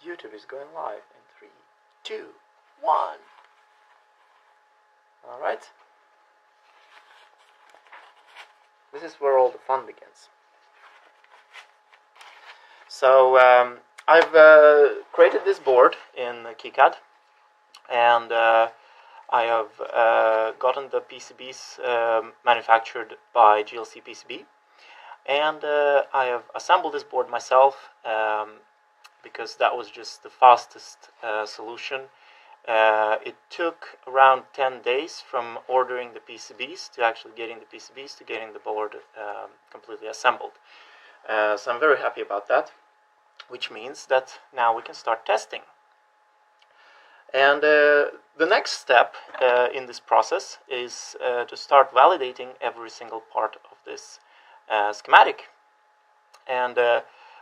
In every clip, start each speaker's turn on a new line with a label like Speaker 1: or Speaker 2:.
Speaker 1: YouTube is going live in 3, 2, 1. Alright. This is where all the fun begins. So I've created this board in KiCad, and I have gotten the PCBs manufactured by GLC PCB, and I have assembled this board myself because that was just the fastest solution. It took around 10 days from ordering the PCBs to actually getting the PCBs to getting the board completely assembled. So I'm very happy about that, which means that now we can start testing. And the next step in this process is to start validating every single part of this schematic. And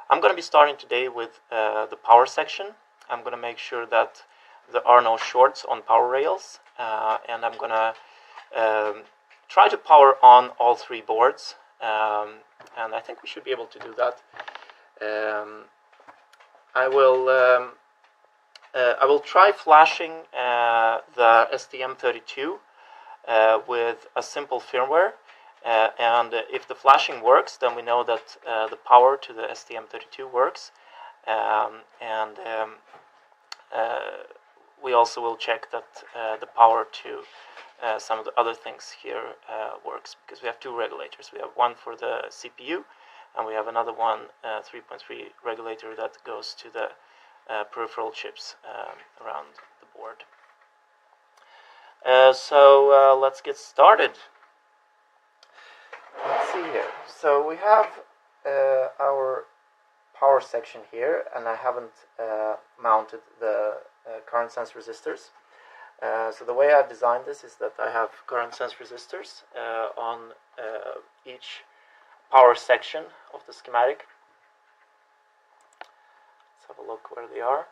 Speaker 1: I'm going to be starting today with the power section. I'm going to make sure that there are no shorts on power rails, and I'm going to try to power on all 3 boards, and I think we should be able to do that. I will try flashing the STM32 with a simple firmware, and if the flashing works, then we know that the power to the STM32 works, and we also will check that the power to some of the other things here works, because we have 2 regulators. We have one for the CPU, and we have another one, 3.3 regulator, that goes to the peripheral chips around the board. So let's get started. Let's see here. So we have our power section here, and I haven't mounted the current sense resistors. So the way I've designed this is that I have current sense resistors on each power section of the schematic. Let's have a look where they are.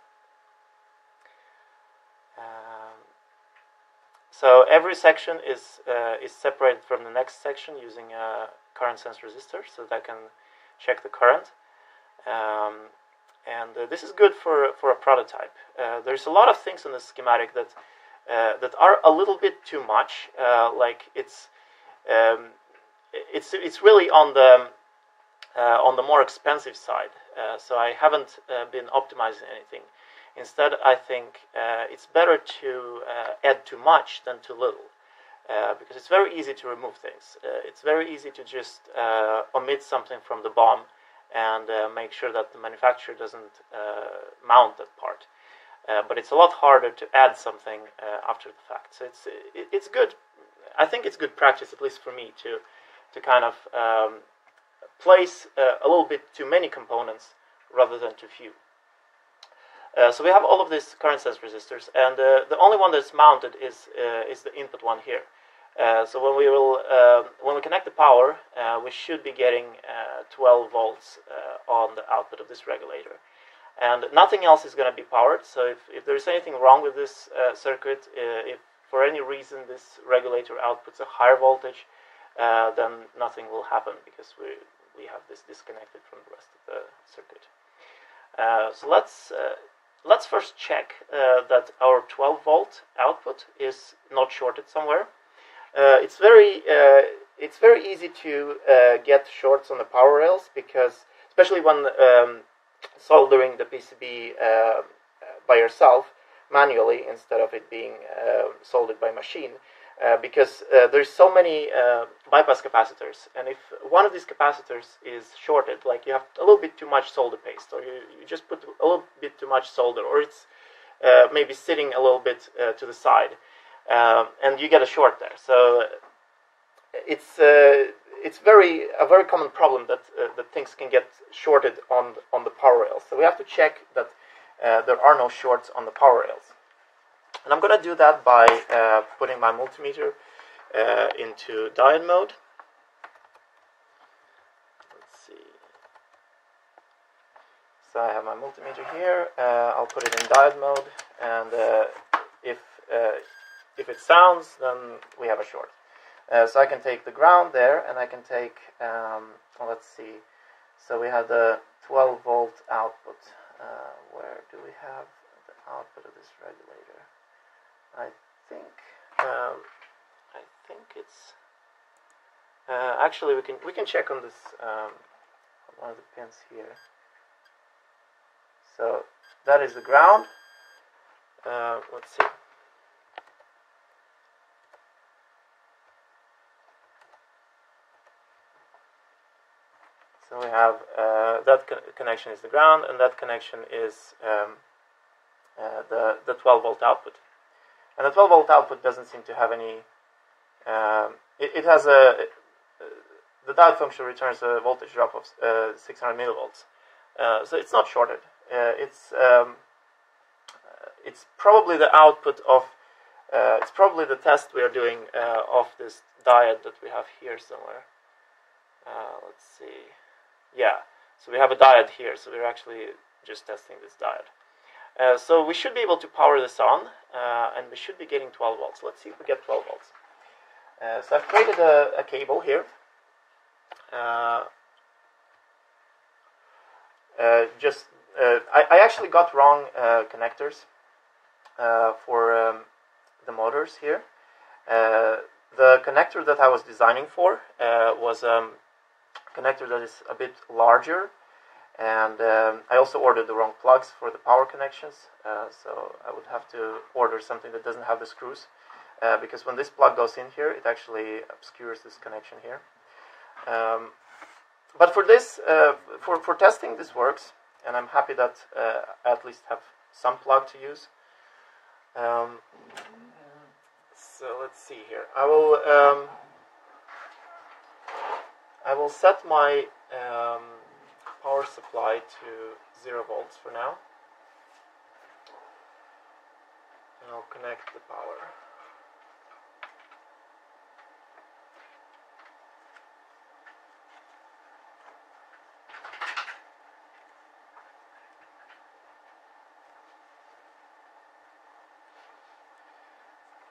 Speaker 1: So every section is separated from the next section using a current sense resistor, so that I can check the current. And this is good for a prototype. There's a lot of things in the schematic that are a little bit too much. Like it's really on the more expensive side. So I haven't been optimizing anything. Instead, I think it's better to add too much than too little, because it's very easy to remove things. It's very easy to just omit something from the BOM and make sure that the manufacturer doesn't mount that part. But it's a lot harder to add something after the fact. So it's good. I think it's good practice, at least for me, to kind of place a little bit too many components rather than too few. So we have all of these current sense resistors, and the only one that's mounted is the input one here. So when we connect the power, we should be getting 12 volts on the output of this regulator, and nothing else is going to be powered. So if there's anything wrong with this circuit, if for any reason this regulator outputs a higher voltage, then nothing will happen, because we have this disconnected from the rest of the circuit. So let's first check that our 12 volt output is not shorted somewhere. It's very easy to get shorts on the power rails, because especially when soldering the PCB by yourself manually instead of it being soldered by machine, because there's so many bypass capacitors, and if one of these capacitors is shorted, like you have a little bit too much solder paste, or you just put a little bit too much solder, or it's maybe sitting a little bit to the side, and you get a short there. So it's a very common problem that things can get shorted on the power rails. So we have to check that there are no shorts on the power rails. And I'm going to do that by putting my multimeter into diode mode. Let's see. So I have my multimeter here. I'll put it in diode mode, and if it sounds, then we have a short. So I can take the ground there, and I can take, let's see. So we have the 12 volt output. where do we have the output of this regulator? I think it's actually we can check on this on one of the pins here. So that is the ground. Let's see. So we have that connection is the ground, and that connection is the 12 volt output. And the 12 volt output doesn't seem to have any. It has the diode function returns a voltage drop of 600 millivolts. So it's not shorted. It's probably the output of. It's probably the test we are doing of this diode that we have here somewhere. Let's see. Yeah, so we have a diode here, so we're actually just testing this diode. So we should be able to power this on, and we should be getting 12 volts. Let's see if we get 12 volts. So I've created a cable here. I actually got wrong connectors for the motors here. The connector that I was designing for was connector that is a bit larger, and I also ordered the wrong plugs for the power connections, so I would have to order something that doesn't have the screws, because when this plug goes in here, it actually obscures this connection here. But for this, for testing, this works, and I'm happy that I at least have some plug to use. So let's see here. I will set my power supply to 0 volts for now, and I'll connect the power.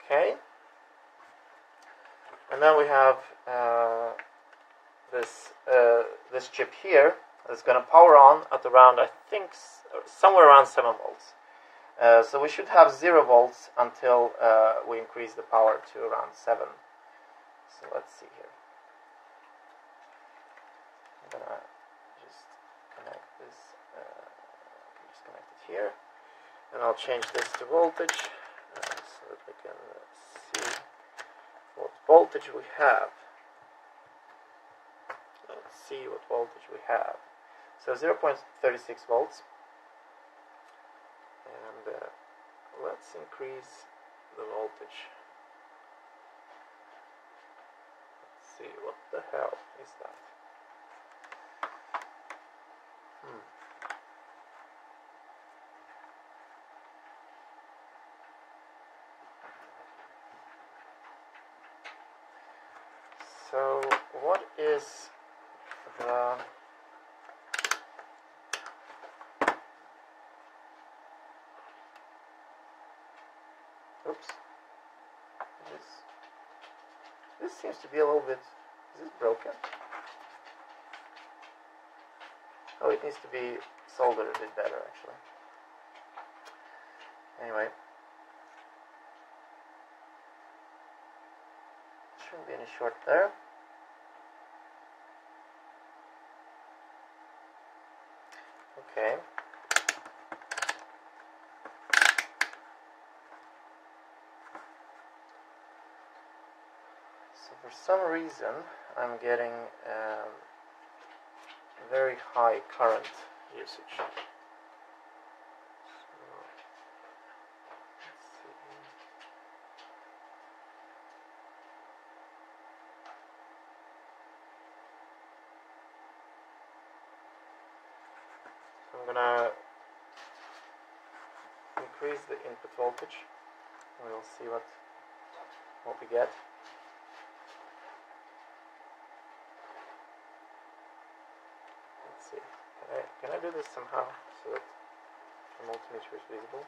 Speaker 1: Okay, and then we have this chip here that's going to power on at around, I think, somewhere around 7 volts. So we should have 0 volts until we increase the power to around 7. So let's see here. I'm going to just connect this, just connect it here, and I'll change this to voltage so that we can see what voltage we have. Let's see what voltage we have. So 0.36 volts, and let's increase the voltage. Let's see, what the hell is that? So what is the This seems to be a little bit. Is this broken? Oh, it needs to be soldered a bit better, actually. Anyway, shouldn't be any short there. Okay. So for some reason, I'm getting very high current usage. I'm gonna increase the input voltage, and we'll see what we get. Let's see. Can I do this somehow so that the multimeter is visible?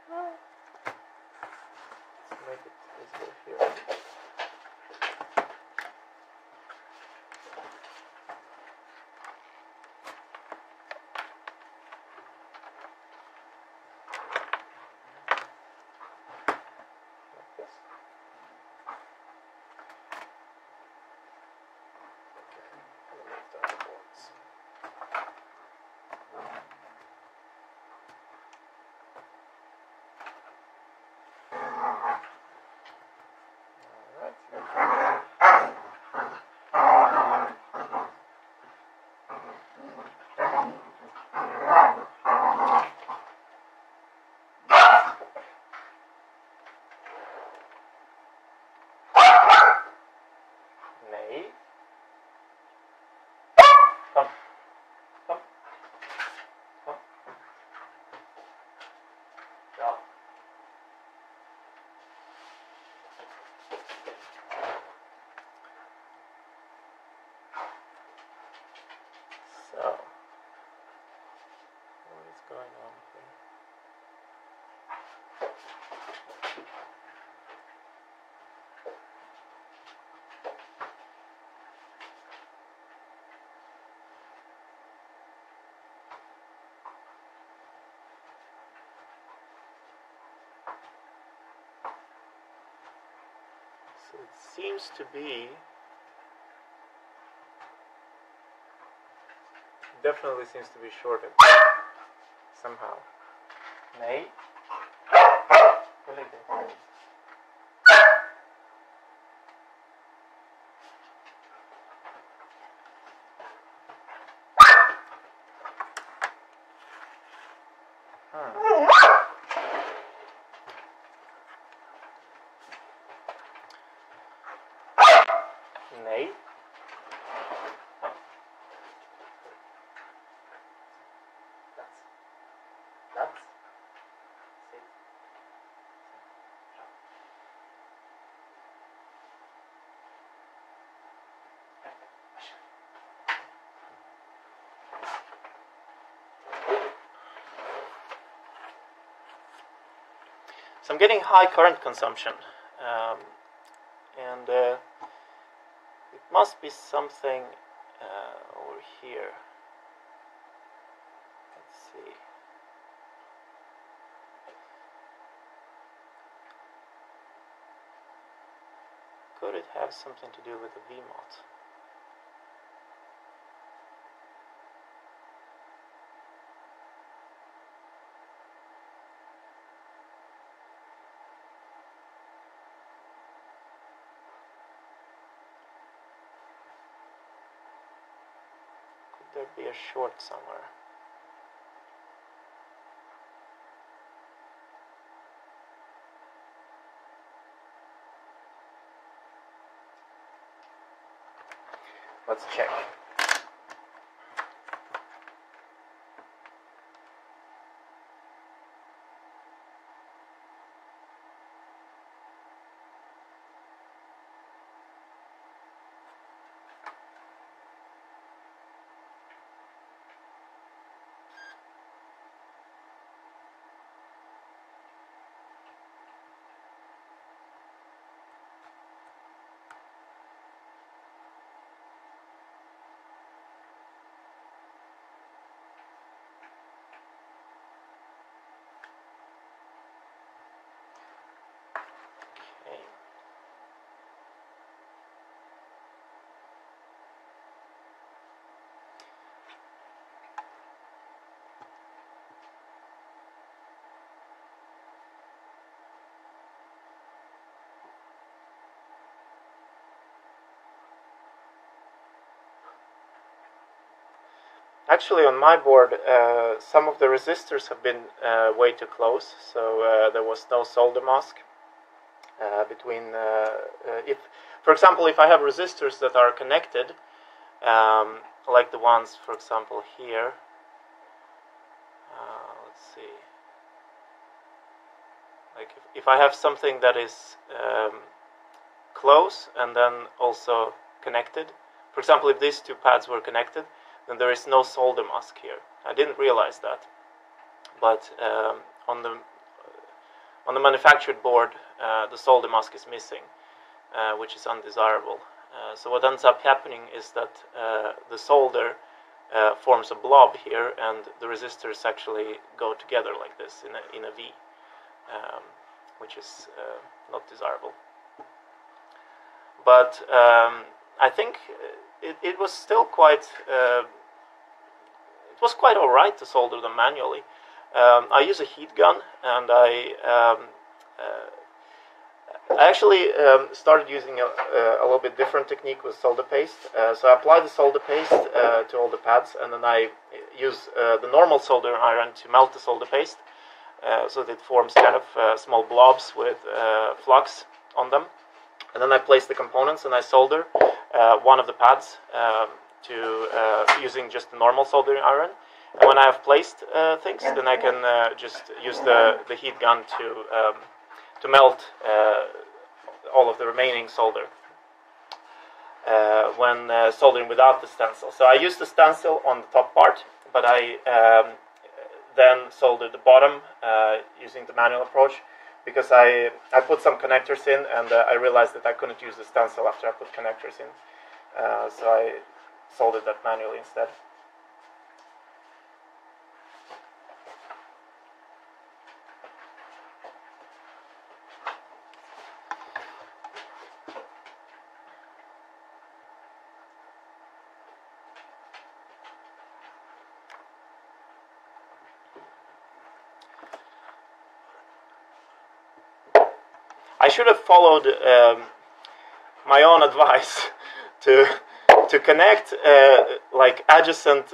Speaker 1: No. Let's make it visible here. Nee. Come. Come. Come. Ja. So, what is going on here? So it seems to be, definitely seems to be shorted somehow. Nee. Nee. That's. Sit. So I'm getting high current consumption, and it must be something over here. Let's see. Could it have something to do with the VMOT? Could there be a short somewhere? Let's check. Okay. Actually, on my board, some of the resistors have been way too close, so there was no solder mask between. If, for example, if I have resistors that are connected, like the ones, for example, here. Let's see. Like if I have something that is close and then also connected. For example, if these two pads were connected, then there is no solder mask here. I didn't realize that, but on the manufactured board, the solder mask is missing, which is undesirable. So what ends up happening is that the solder forms a blob here, and the resistors actually go together like this in a V, which is not desirable. But I think it was still quite. It was quite all right to solder them manually. I use a heat gun, and I actually started using a little bit different technique with solder paste. So I apply the solder paste to all the pads, and then I use the normal solder iron to melt the solder paste, so that it forms kind of small blobs with flux on them. And then I place the components and I solder, one of the pads using just a normal soldering iron. And when I have placed things, then I can just use the heat gun to melt all of the remaining solder when soldering without the stencil. So I use the stencil on the top part, but I then soldered the bottom using the manual approach, because I put some connectors in, and I realized that I couldn't use the stencil after I put connectors in. So I soldered that manually instead. I should have followed my own advice to connect like adjacent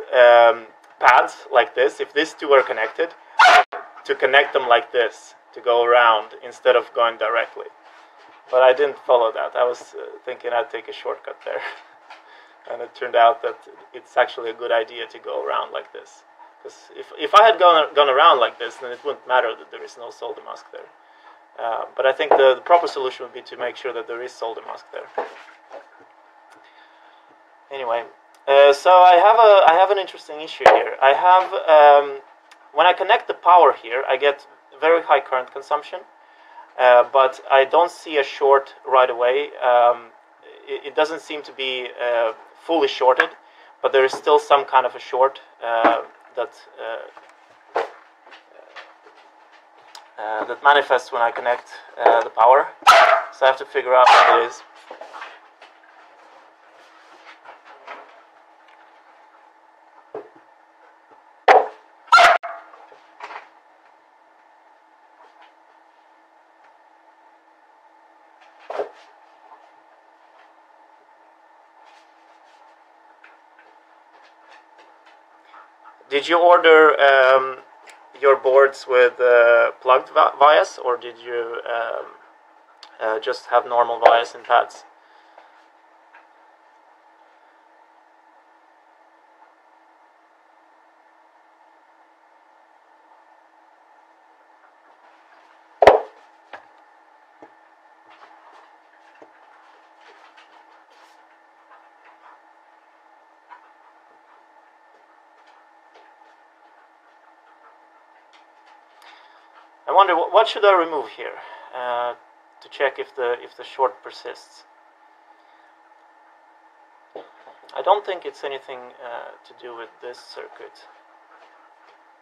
Speaker 1: pads like this. If these two are connected, to connect them like this, to go around instead of going directly. But I didn't follow that. I was thinking I'd take a shortcut there. And it turned out that it's actually a good idea to go around like this. Because if I had gone around like this, then it wouldn't matter that there is no solder mask there. But I think the proper solution would be to make sure that there is solder mask there. Anyway, so I have an interesting issue here. I have when I connect the power here, I get very high current consumption, but I don't see a short right away. It doesn't seem to be fully shorted, but there is still some kind of a short that manifests when I connect the power. So I have to figure out what it is. Did you order your boards with plugged vias, or did you just have normal vias and pads? I wonder what should I remove here to check if the short persists. I don't think it's anything to do with this circuit,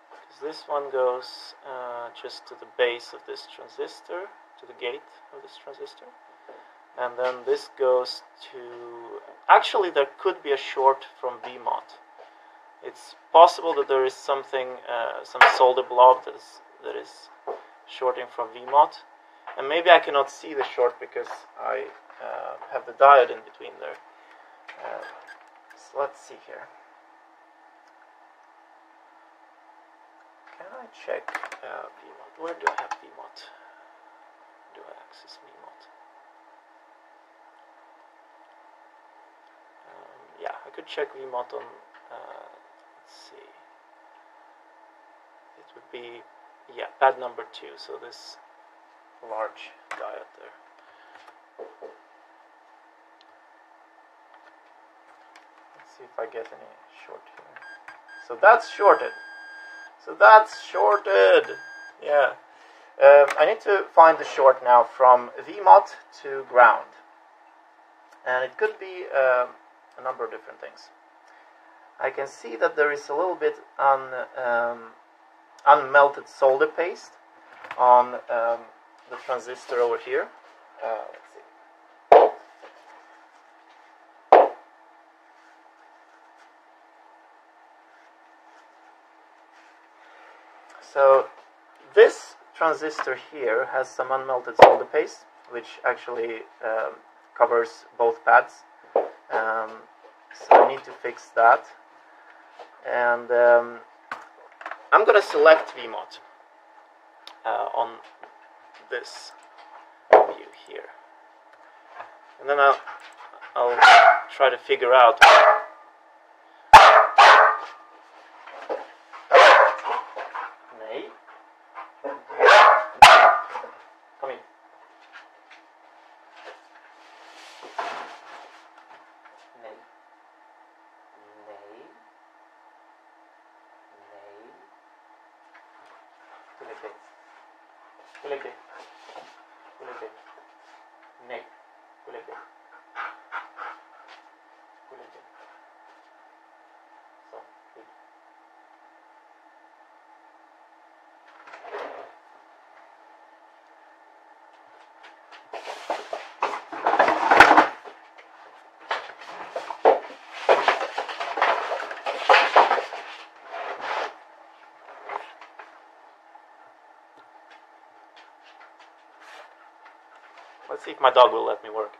Speaker 1: because this one goes just to the base of this transistor, to the gate of this transistor, and then this goes to. Actually, there could be a short from VMOT. It's possible that there is something, some solder blob that is shorting from VMOT, and maybe I cannot see the short because I have the diode in between there. So let's see here. Can I check VMOT? Where do I have VMOT? Do I access VMOT? Yeah, I could check VMOT on. Let's see. It would be. Yeah, pad number 2, so this large diode there. Let's see if I get any short here. So that's shorted. Yeah. I need to find the short now from VMOT to ground. And it could be a number of different things. I can see that there is a little bit unmelted solder paste on the transistor over here. Let's see. So this transistor here has some unmelted solder paste, which actually covers both pads. So I need to fix that. And I'm going to select VMOT on this view here, and then I'll try to figure out. Nej. Kom in. Nej. Nej. Nej. Tillräckligt. Tillräckligt. Tillräckligt. Nej. Tillräckligt. Tillräckligt. Så. Let's see if my dog will let me work.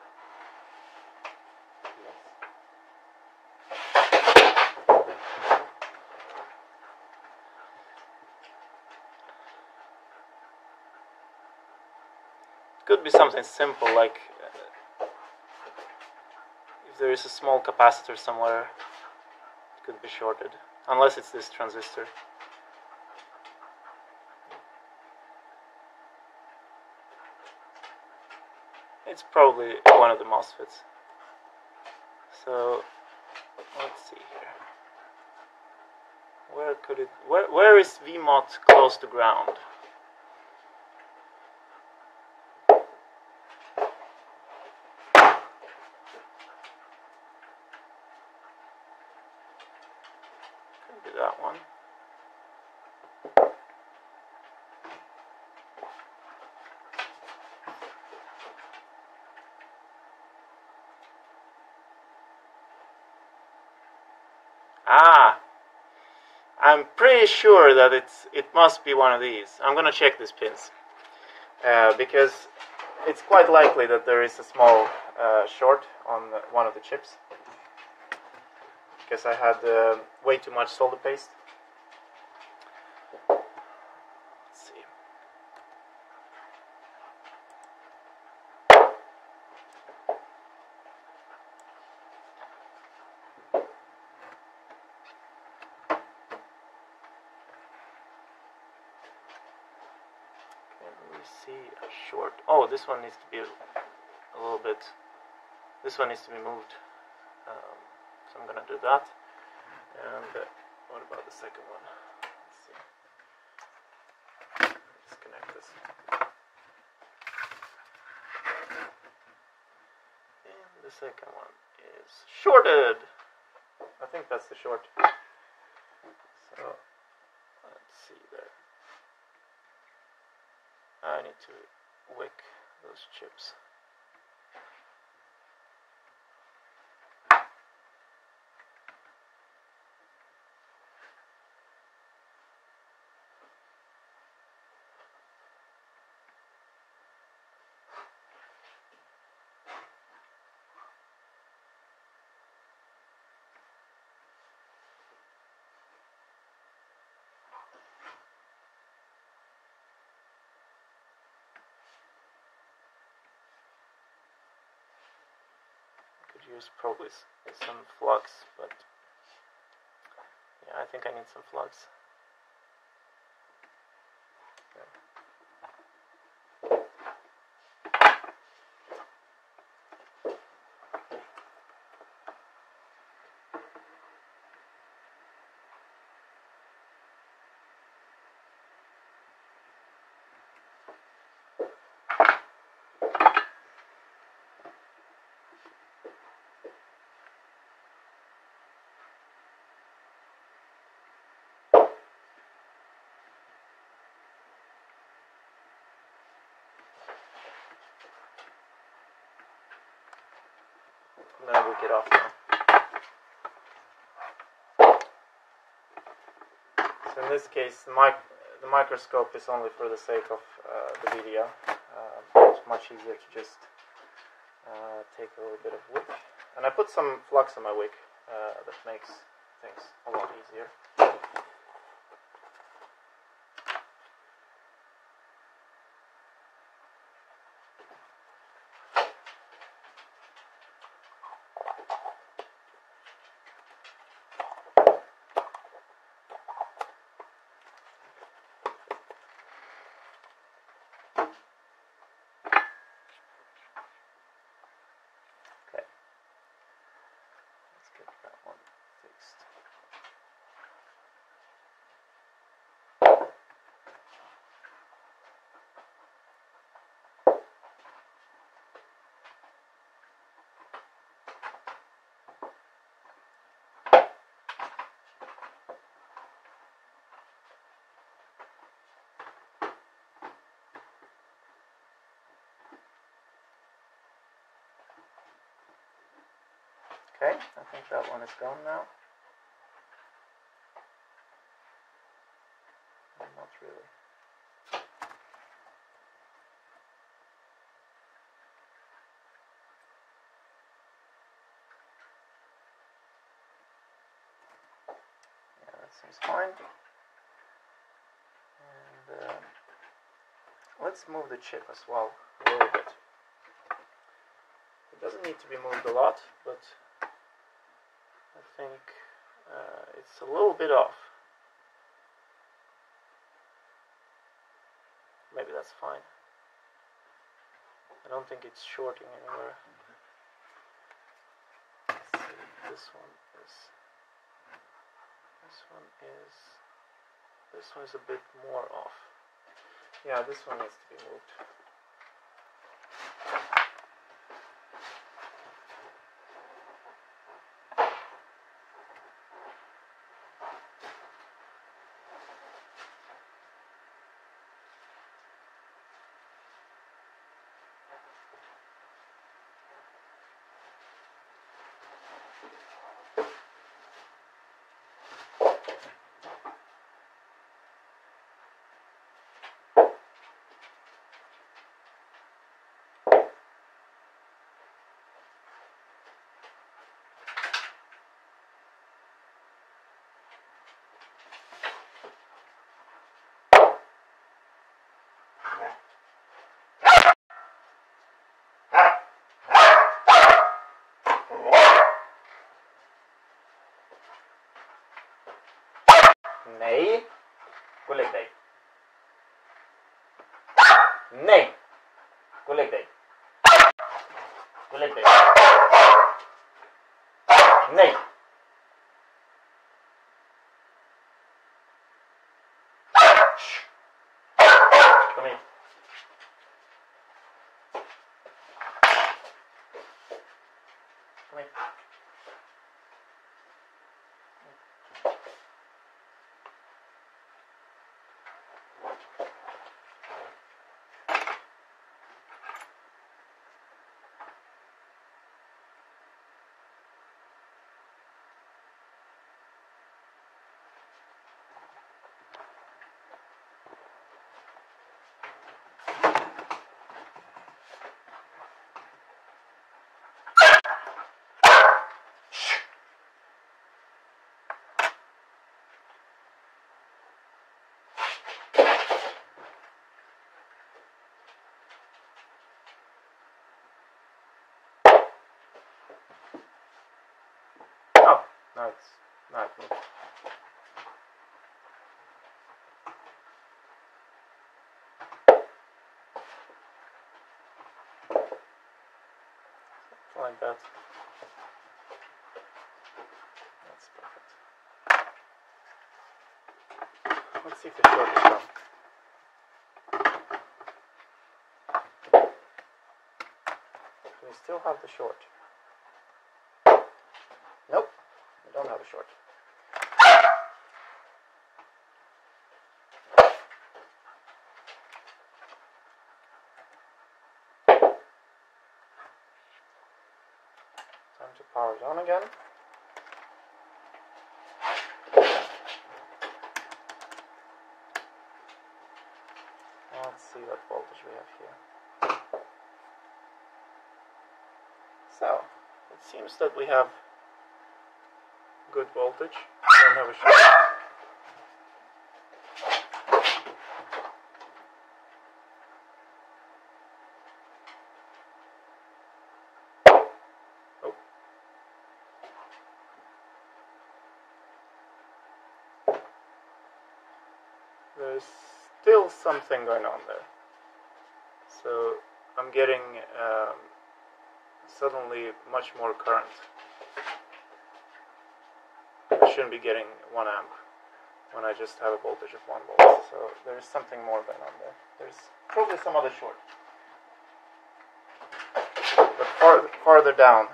Speaker 1: It could be something simple, like if there is a small capacitor somewhere, it could be shorted, unless it's this transistor. It's probably one of the MOSFETs. So let's see here. Where could it? Where is VMOT close to ground? Could be that one. Ah, I'm pretty sure that it must be one of these. I'm gonna check these pins because it's quite likely that there is a small short on one of the chips, because I had way too much solder paste. Let's see. See a short. Oh, this one needs to be a little bit. This one needs to be moved. So I'm gonna do that. And what about the second one? Let's see. Let's connect this. And the second one is shorted. I think that's the short. So let's see there. I need to wick those chips. Use probably some flux, but yeah, I think I need some flux. I'm gonna wick it off now. So in this case, the microscope is only for the sake of the video. It's much easier to just take a little bit of wick. And I put some flux on my wick that makes things a lot easier. Okay, I think that one is gone now. Not really. Yeah, that seems fine. And let's move the chip as well a little bit. It doesn't need to be moved a lot, but I think it's a little bit off. Maybe that's fine. I don't think it's shorting anywhere. Let's see, this one is a bit more off. Yeah, this one needs to be moved. Nej. Gå och lägg dig. Nej. Gå och lägg dig. Gå och lägg dig. Nej. Kom hit. Kom hit. Oh, no, it's not moved. Like that. That's perfect. Let's see if the short is done. We still have the short. Nope, we don't have a short. Time to power it on again. Let's see what voltage we have here. So, it seems that we have good voltage. We don't have a short. Oh. There's still something going on there. So I'm getting suddenly much more current. I shouldn't be getting 1 amp when I just have a voltage of 1 volt. So there's something more going on there. There's probably some other short. But farther down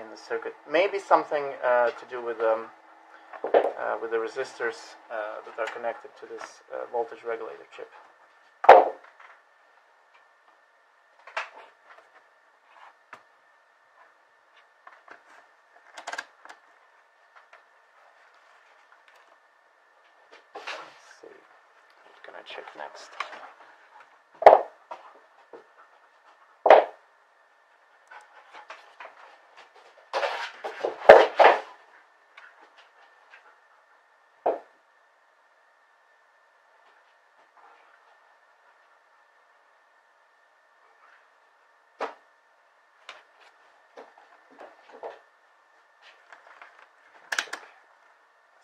Speaker 1: in the circuit, maybe something to do with the resistors that are connected to this voltage regulator chip. to check next.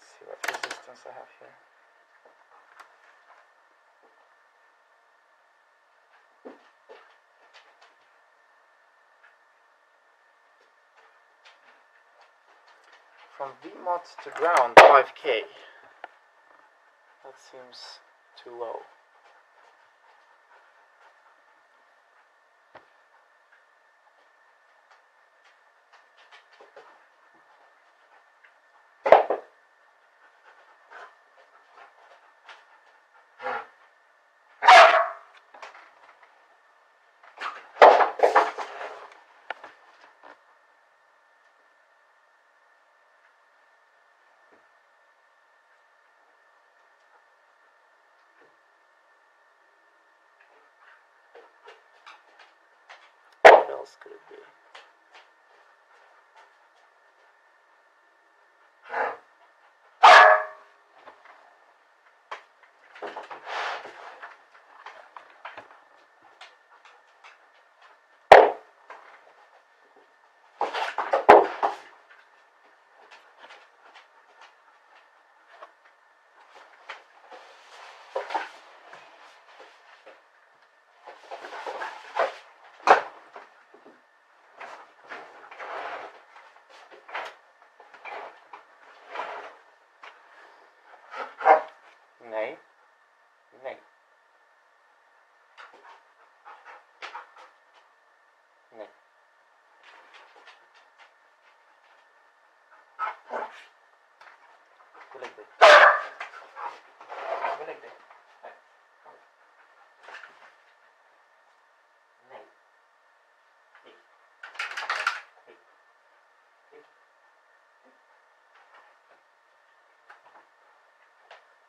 Speaker 1: See what resistance I have here. From VMOT to ground, 5K. That seems too low. What else could it be? Nee. Nee. Nee. Wil ik dit? Wil ik dit? Nee. Nee.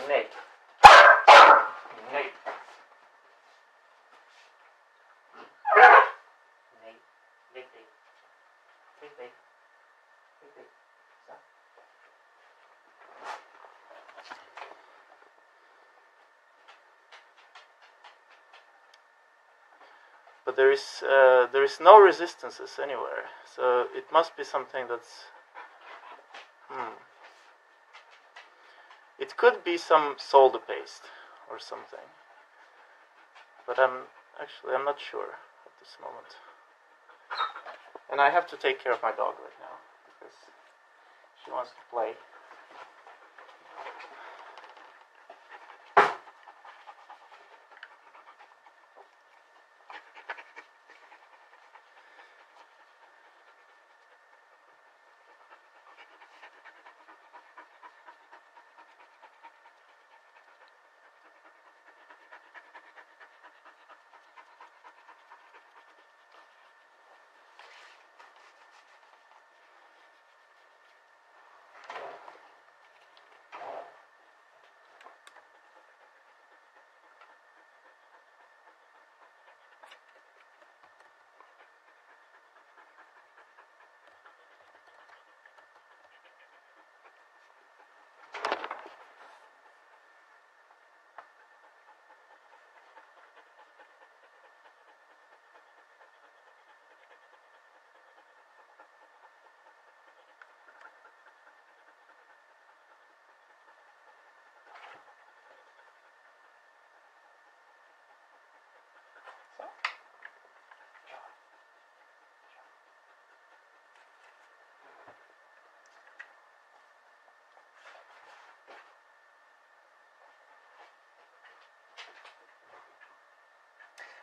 Speaker 1: Nee. Nee. Nee. Nee. Nee. Lik dit. Lik dit. Lik dit. Zo. But there is no resistances anywhere, so it must be something that's It could be some solder paste or something, but I'm not sure at this moment. And I have to take care of my dog right now because she wants to play.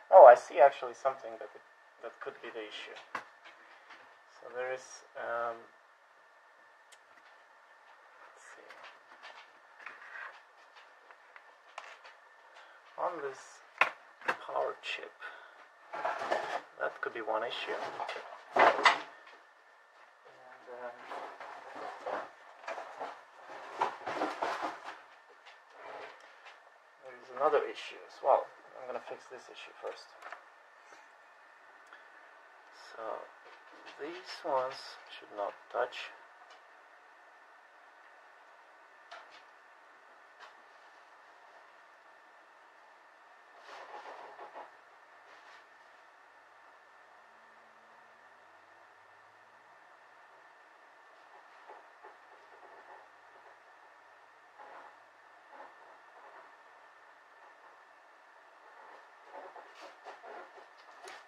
Speaker 1: Oh, I see actually something that could be the issue. So there is on this power chip. That could be one issue. And, there's another issue as well. I'm going to fix this issue first. So these ones should not touch.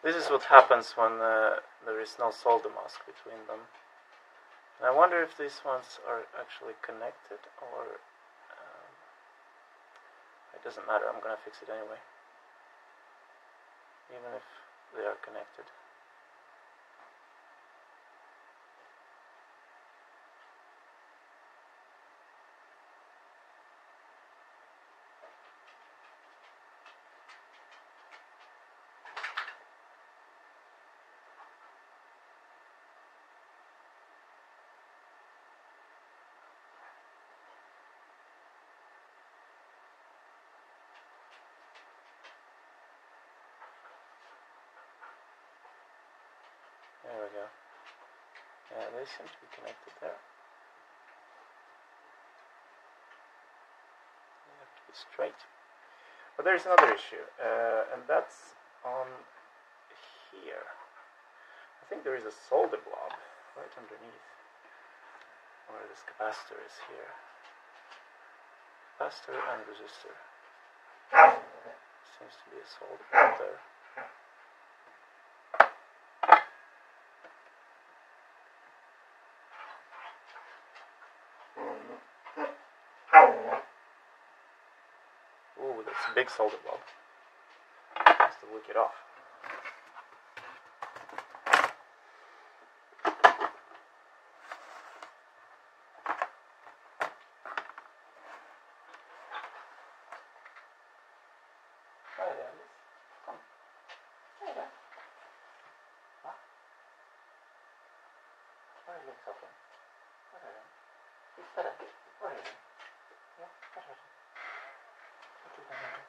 Speaker 1: This is what happens when there is no solder mask between them. And I wonder if these ones are actually connected, or it doesn't matter, I'm gonna fix it anyway, even if they are connected. There we go. Yeah, they seem to be connected there. They have to be straight. But there's another issue, and that's on here. I think there is a solder blob right underneath where this capacitor is here. Capacitor and resistor. Seems to be a solder blob there. Ooh, that's a big solder blob. Has to lick it off. Hi there, Alice. Come. Hey there. Huh? Why are you so open? What are you? It's better. What are you? Yeah, what are you? What are you going to do?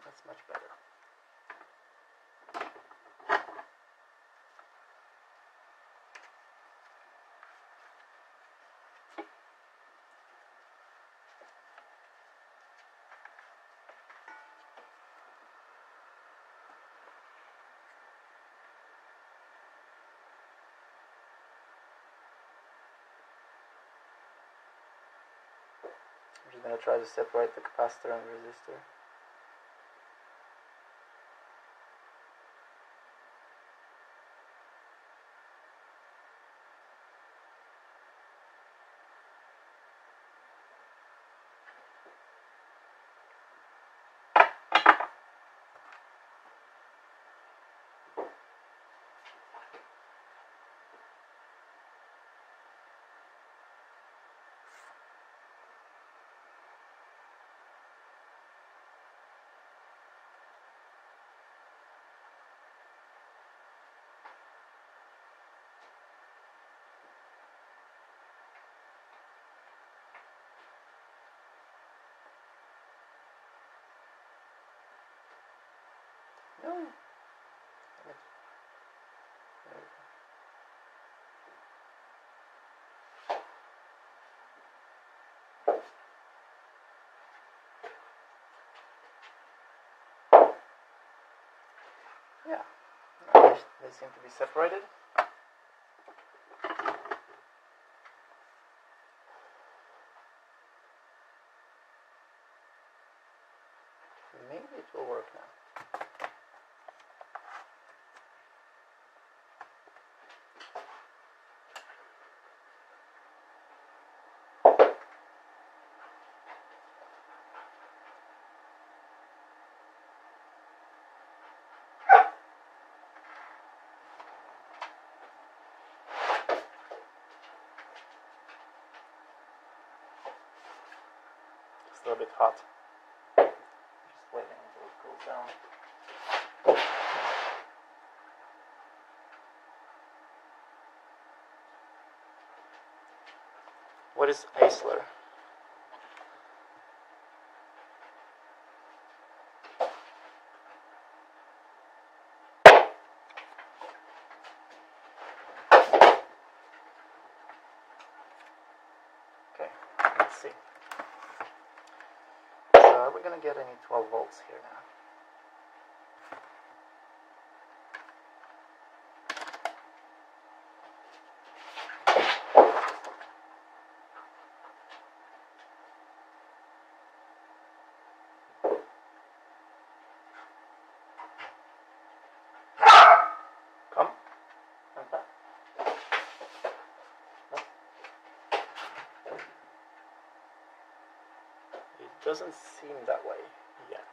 Speaker 1: That's much better. I'm just going to try to separate the capacitor and resistor. No. Yeah, they seem to be separated. Maybe it will work now. It's a little bit hot. Just waiting until it cools down. What is Aisler? Okay, let's see. So are we going to get any 12 volts here now? Come. Like that. No. It doesn't seem that way yet.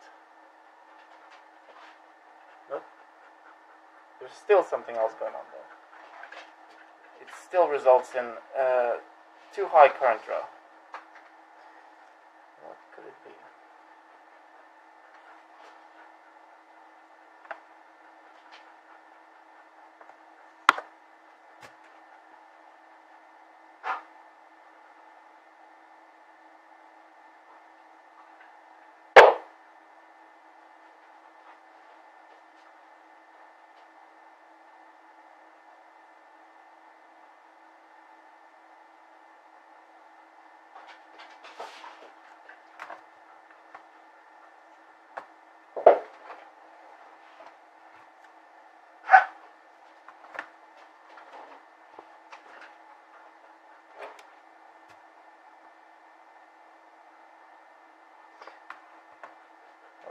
Speaker 1: Nope. There's still something else going on though. It still results in too high current draw. What could it be?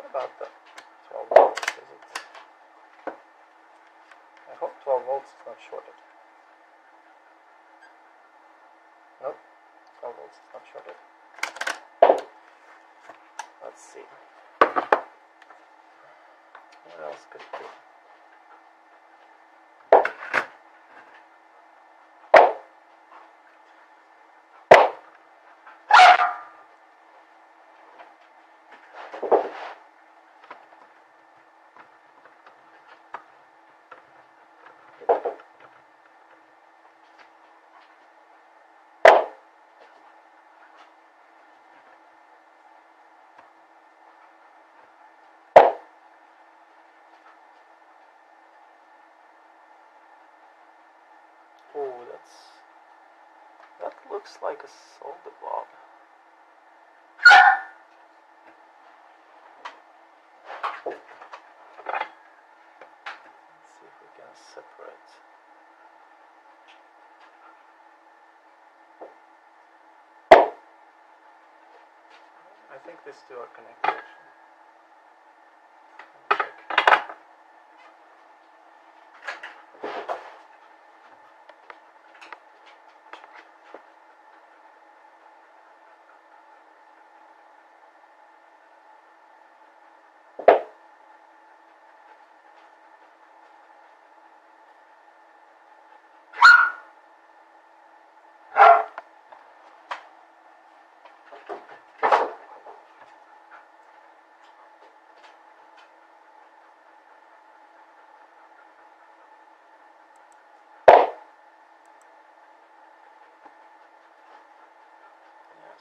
Speaker 1: About the 12 volts, is it? I hope 12 volts is not shorted. Nope, 12 volts is not shorted. Let's see. What else could it be? Oh, that looks like a solder blob. Let's see if we can separate. I think these two are connected actually.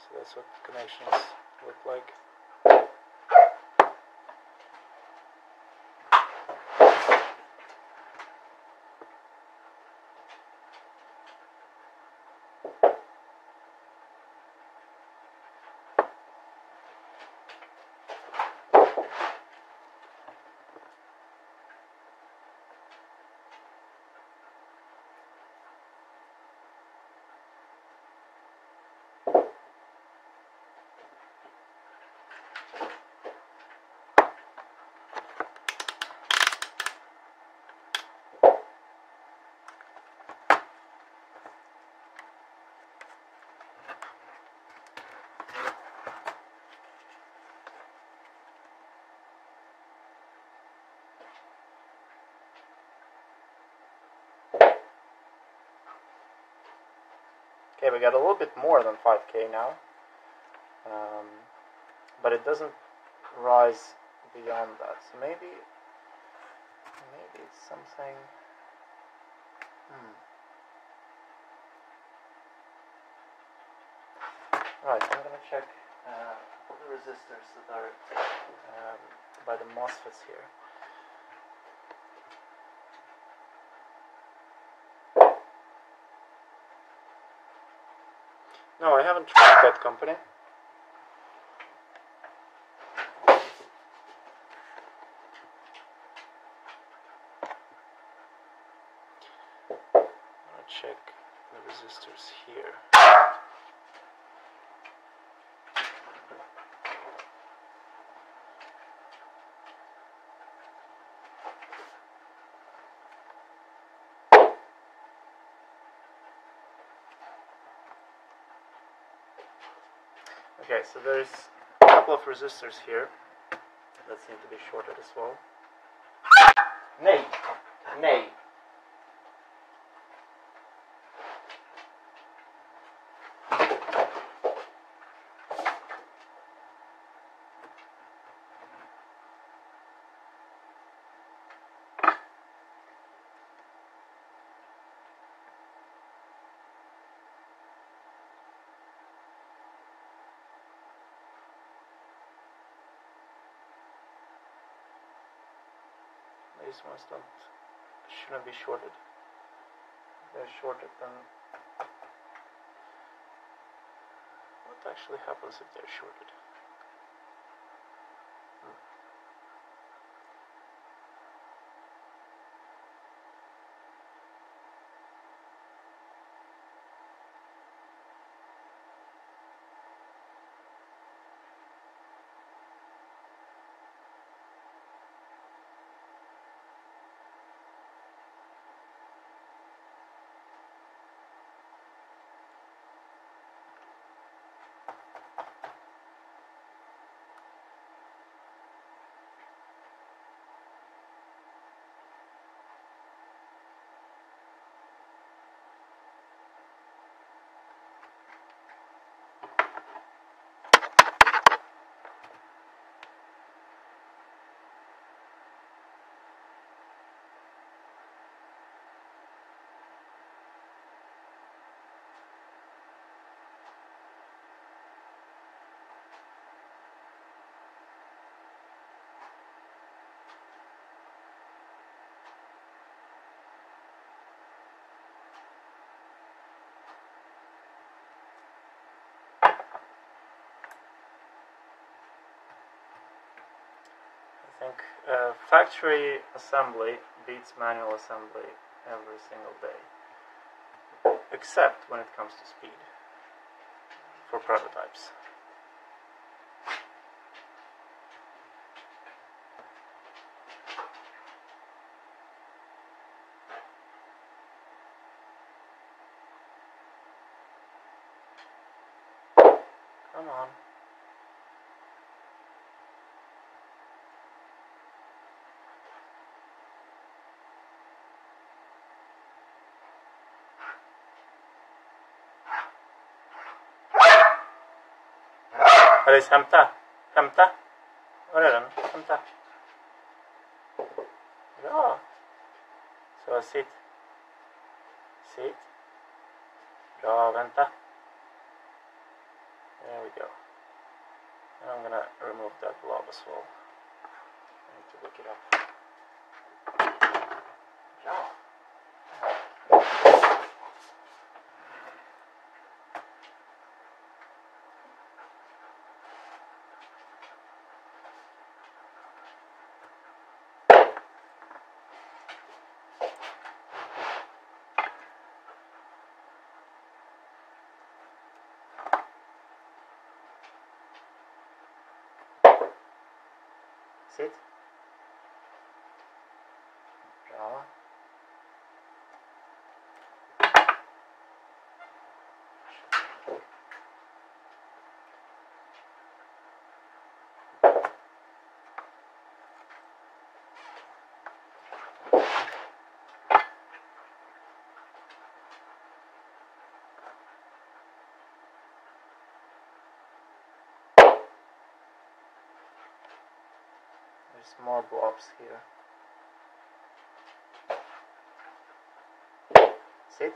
Speaker 1: So that's what connections look like. Okay, we got a little bit more than 5K now, but it doesn't rise beyond that. So maybe it's something. Right, I'm gonna check the resistors that are by the MOSFETs here. No, I haven't tried that company. I'll check the resistors here. Okay, so there's a couple of resistors here that seem to be shorted as well. Nay! Nay! These ones shouldn't be shorted. If they're shorted, then what actually happens if they're shorted? I think factory assembly beats manual assembly every single day, except when it comes to speed for prototypes. Come on. Alice, hämta! Hämta! Var är den? Hämta! Bra! Så, sitt. Sitt. Bra, vänta. There we go. And I'm gonna remove that blob as well. I need to look it up. Ja. Sit. Bra. There's more blobs here. Sit.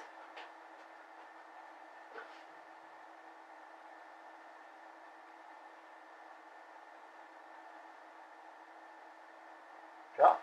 Speaker 1: Drop.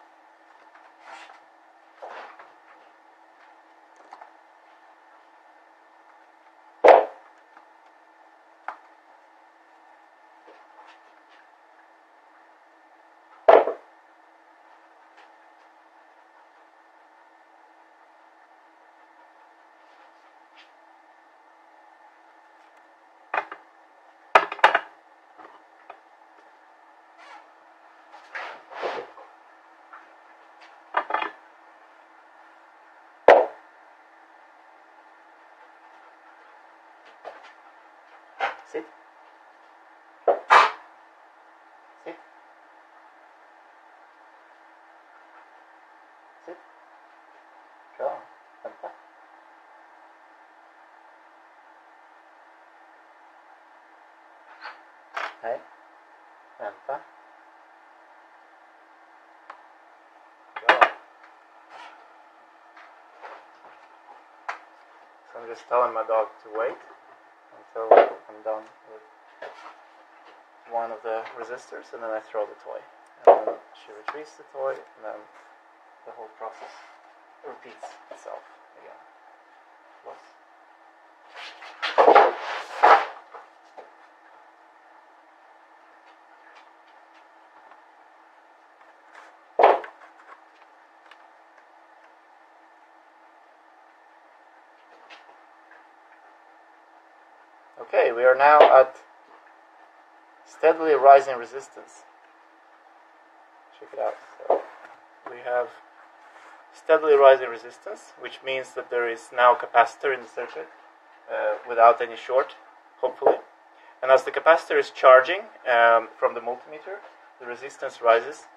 Speaker 1: Sit. Sit. Sit. Bra. Vänta. Hej. Vänta. Bra. So I'm just telling my dog to wait until I'm done with one of the resistors, and then I throw the toy. And then she retrieves the toy, and then the whole process repeats itself again. Plus. Okay, we are now at steadily rising resistance. Check it out. So we have steadily rising resistance, which means that there is now capacitor in the circuit without any short, hopefully. And as the capacitor is charging from the multimeter, the resistance rises.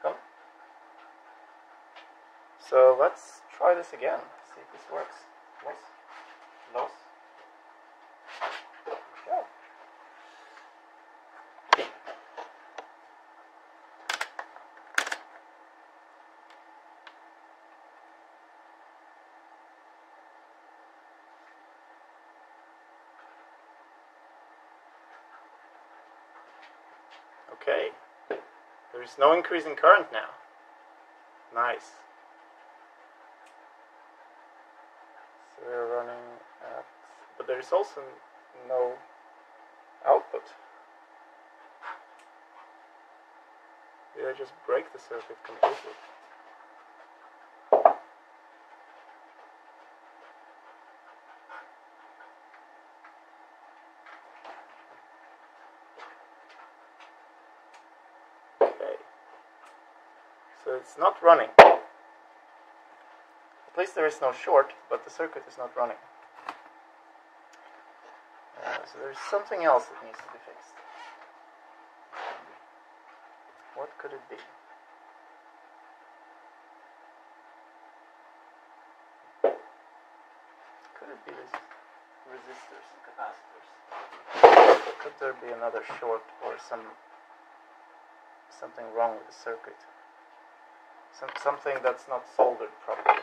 Speaker 1: Come. So let's try this again. See if this works. Loss. Loss. Go. Okay, there is no increase in current now. Nice. So we're running at, but there is also no output. Did I just break the circuit completely? So it's not running. At least there is no short, but the circuit is not running. So there's something else that needs to be fixed. What could it be? Could it be these resistors and capacitors? Could there be another short or something wrong with the circuit? Something that's not soldered properly.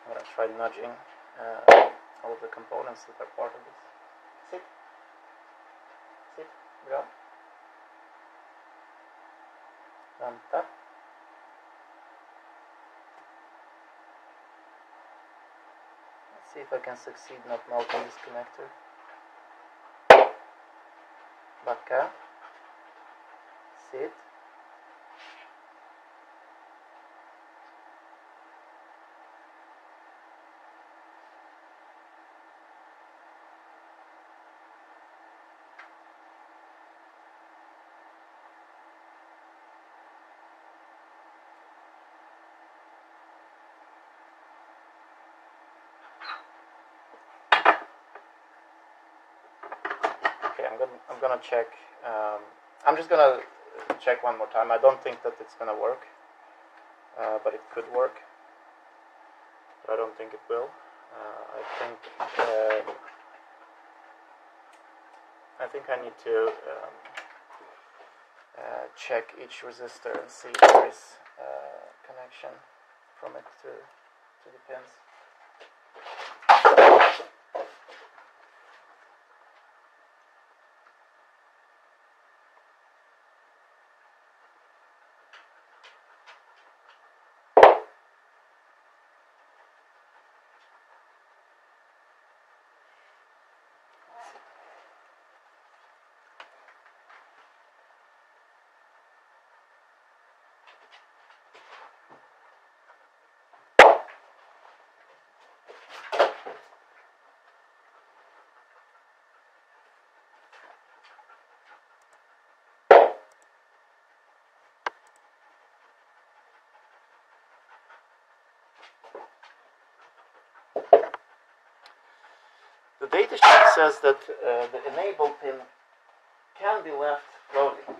Speaker 1: I'm going to try nudging all of the components that are part of this. Sit. Sit. Bra. Vänta. Let's see if I can succeed not melting this connector. Backa. Sit. I'm gonna check. I'm just gonna check one more time. I don't think that it's gonna work, but it could work. But I don't think it will. I think I need to check each resistor and see if there is connection from it to the pins. The datasheet says that the enable pin can be left floating,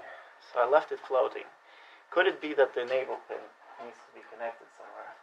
Speaker 1: so I left it floating. Could it be that the enable pin needs to be connected somewhere?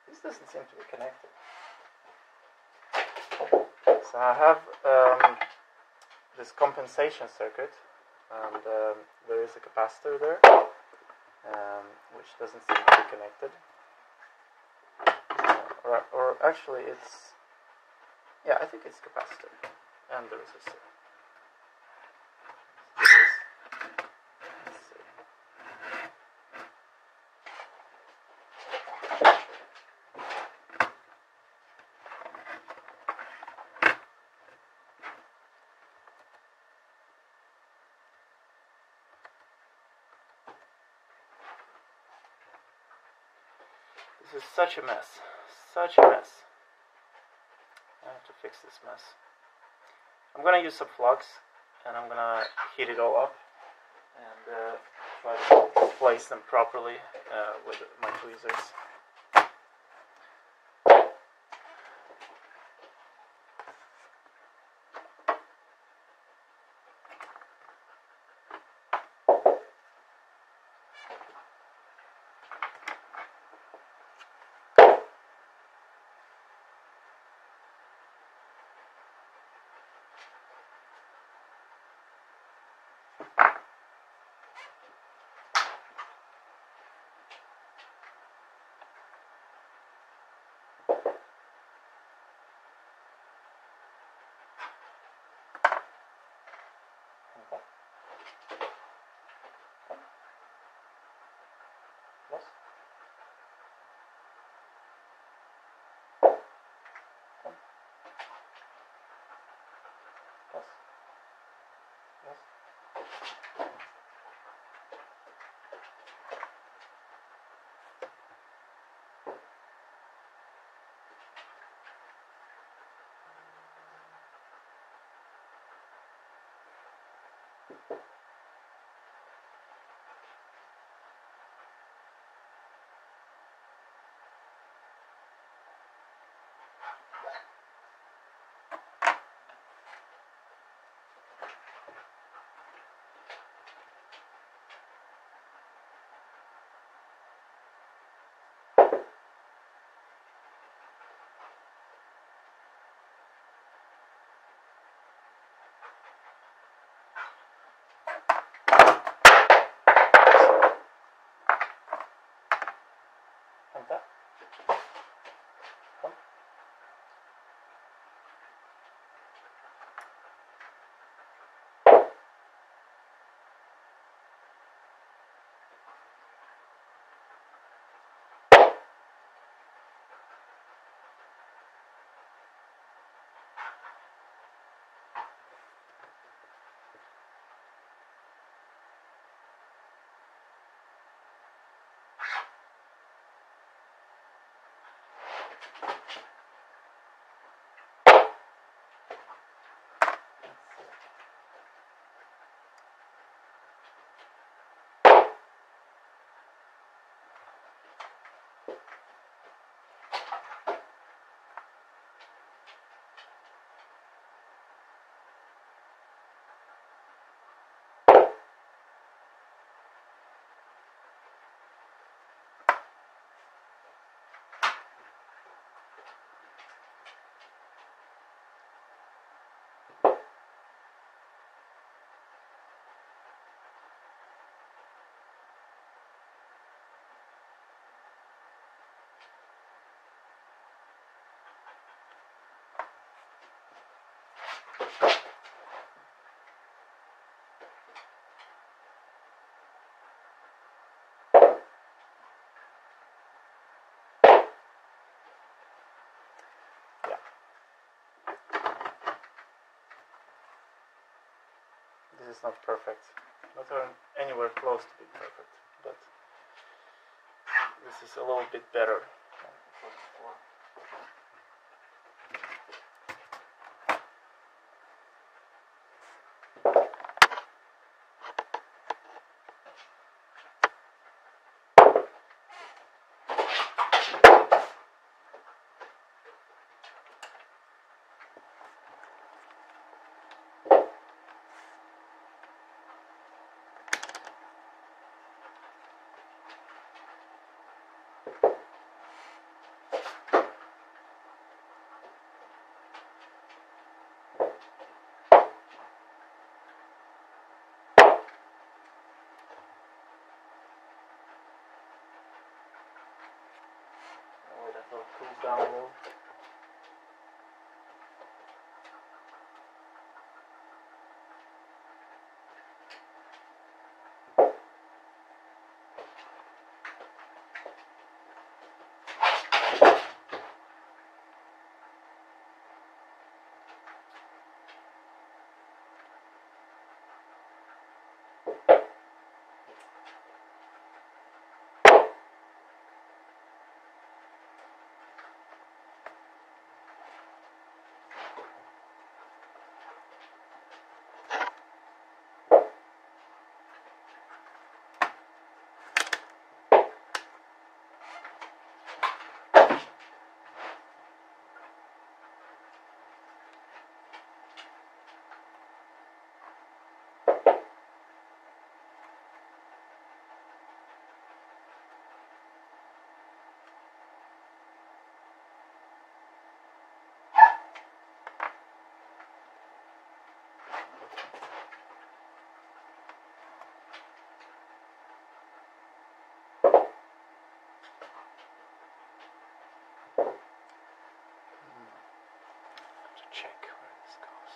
Speaker 1: This doesn't seem to be connected. So I have this compensation circuit, and there is a capacitor there, which doesn't seem to be connected. Or actually it's, yeah, I think it's capacitor and the resistor. Let's see. This is such a mess. Such a mess. I have to fix this mess. I'm gonna use some flux and I'm gonna heat it all up and try to place them properly with my tweezers. Yes? Yes? Yes? Vänta. Kom. This is not perfect, not anywhere close to being perfect, but this is a little bit better. Wait until it cools down a little. Check where this goes.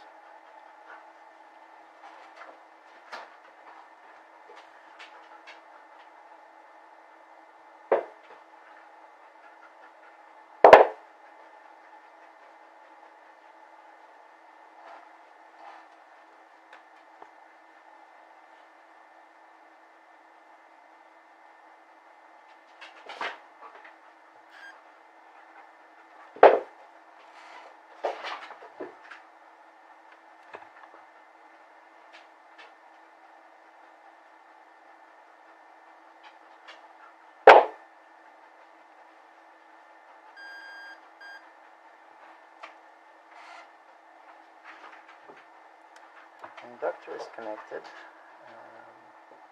Speaker 1: Inductor is connected.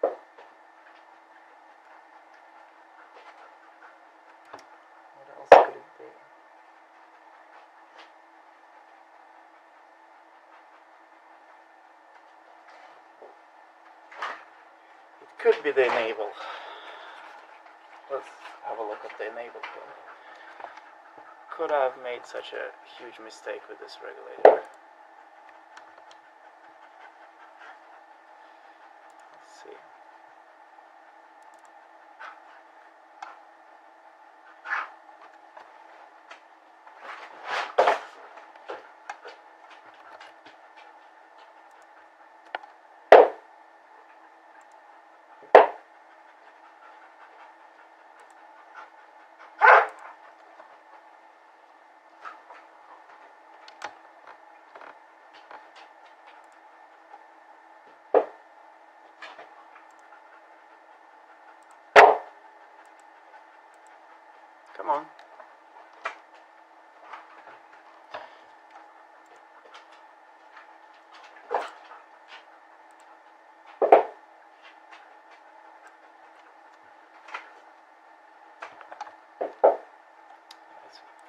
Speaker 1: What else could it be? could be the enable. Let's have a look at the enable pin. Could I have made such a huge mistake with this regulator? Let's see. Come on.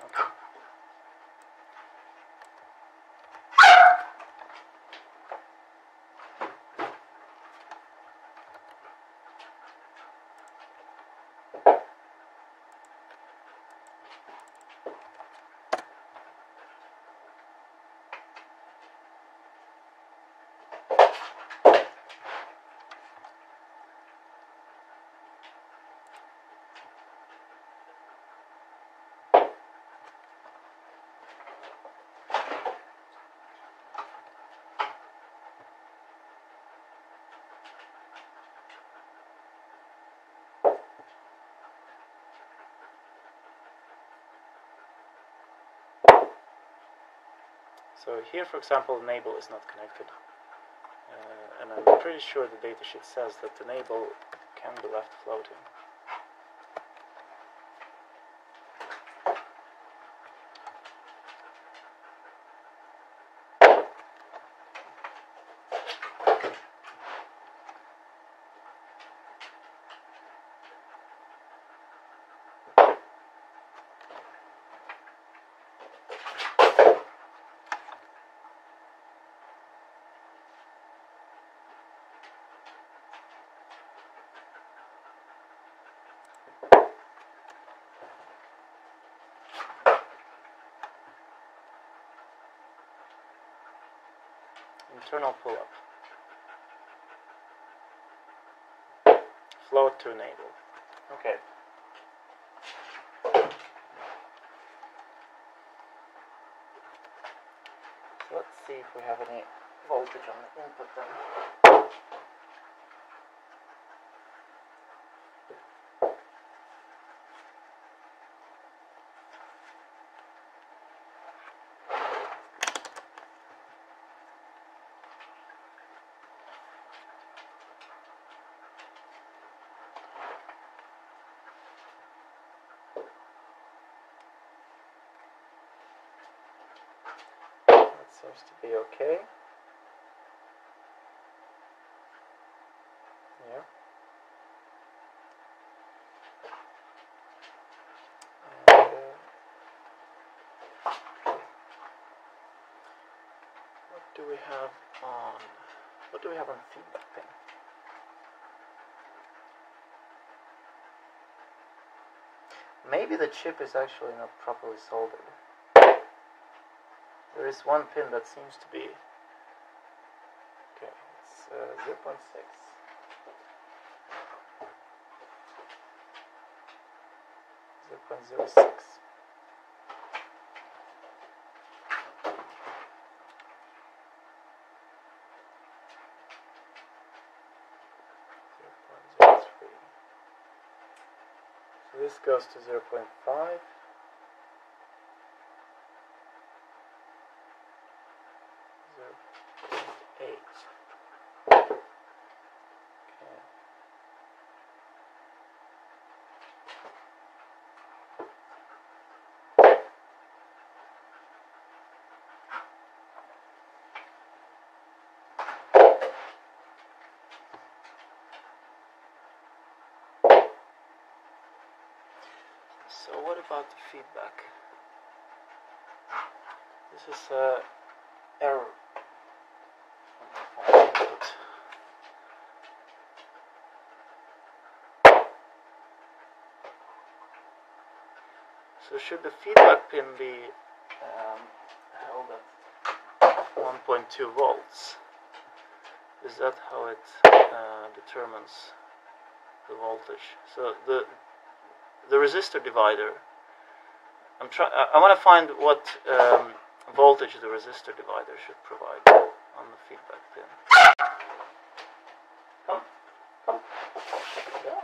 Speaker 1: Okay. So here, for example, enable is not connected, and I'm pretty sure the datasheet says that enable can be left floating. Internal pull-up. Float to enable. Okay. So let's see if we have any voltage on the input then. Seems to be okay. Yeah. And, what do we have on feedback pin? Maybe the chip is actually not properly soldered. There is one pin that seems to be okay. It's 0.6. So this goes to 0.5. So what about the feedback? This is error. So should the feedback pin be held at 1.2 volts? Is that how it determines the voltage? So the resistor divider, I want to find what voltage the resistor divider should provide on the feedback pin. Come. Yeah.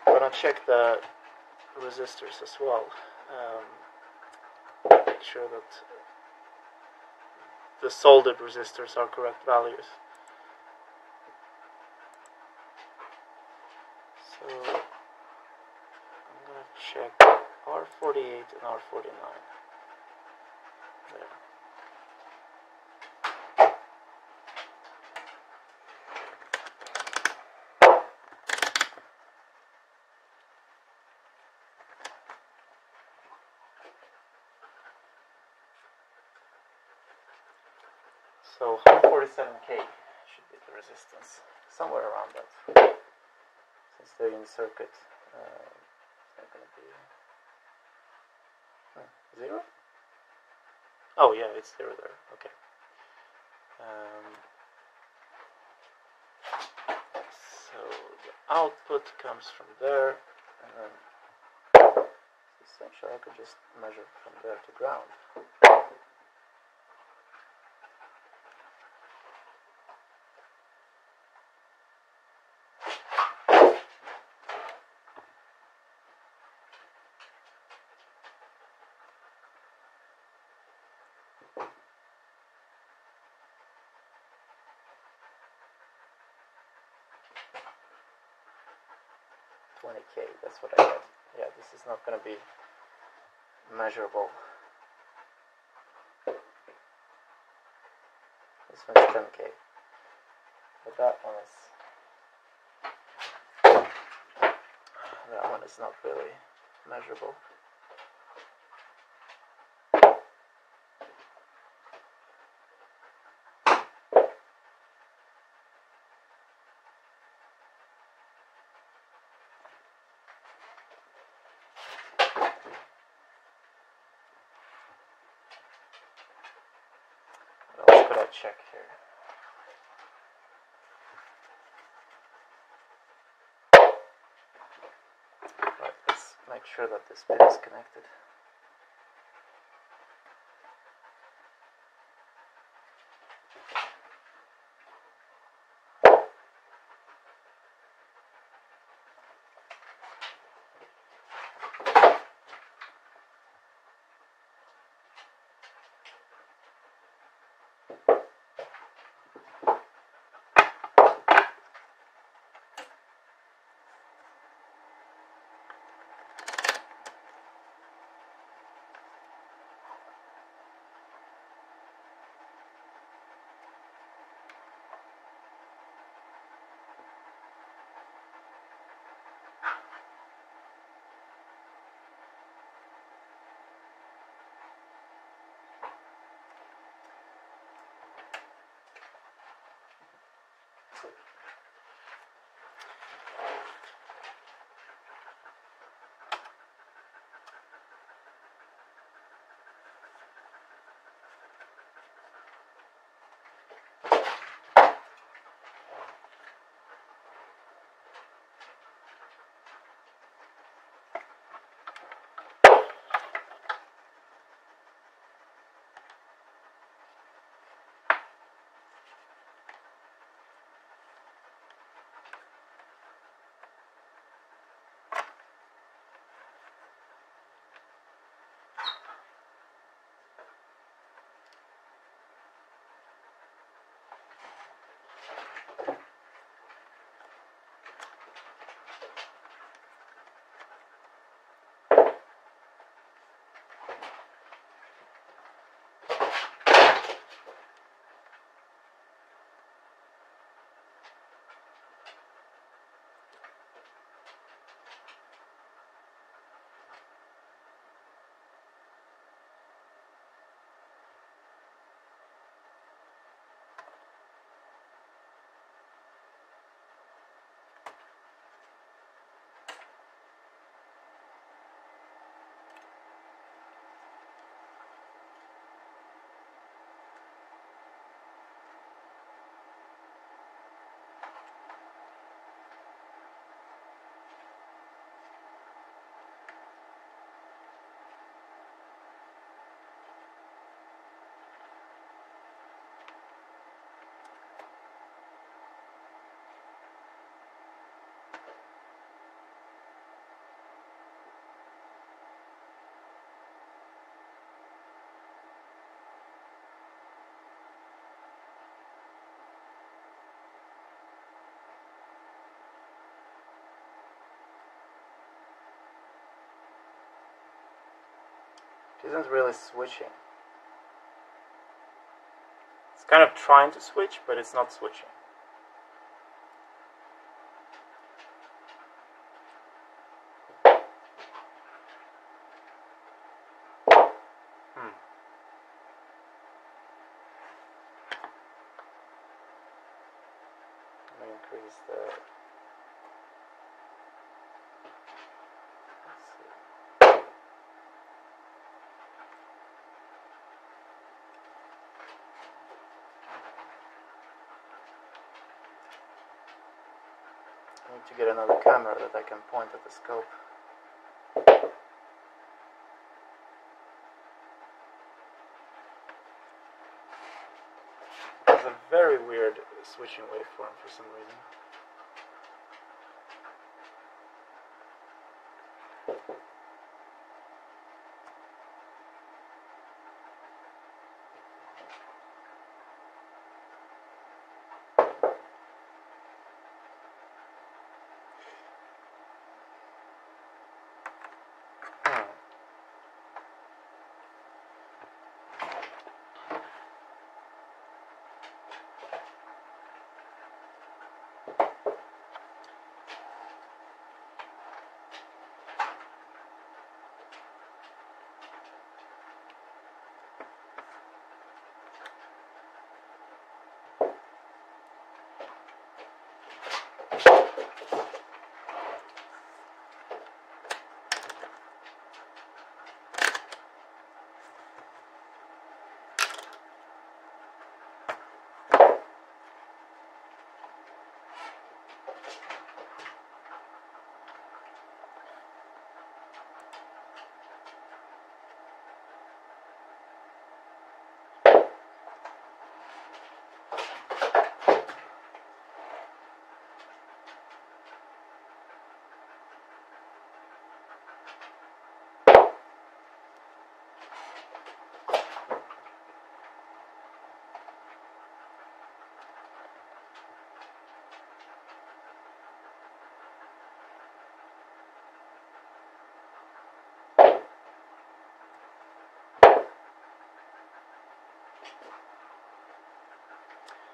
Speaker 1: I'm gonna check the resistors as well. Make sure that the soldered resistors are correct values. So I'm gonna check R48 and R49. There. So 147K should be the resistance, somewhere around that. Since they're in circuit, it's going to be 0? Oh yeah, it's 0 there. Okay. So the output comes from there, and then essentially I could just measure from there to ground. $20K, that's what I get. Yeah, this is not going to be measurable. This one's 10K. But that one is not really measurable. What else could I check here? Right, let's make sure that this pin is connected. It isn't really switching. It's kind of trying to switch, but it's not switching. Let me increase the... Let's see. I need to get another camera that I can point at the scope. It's a very weird switching waveform for some reason.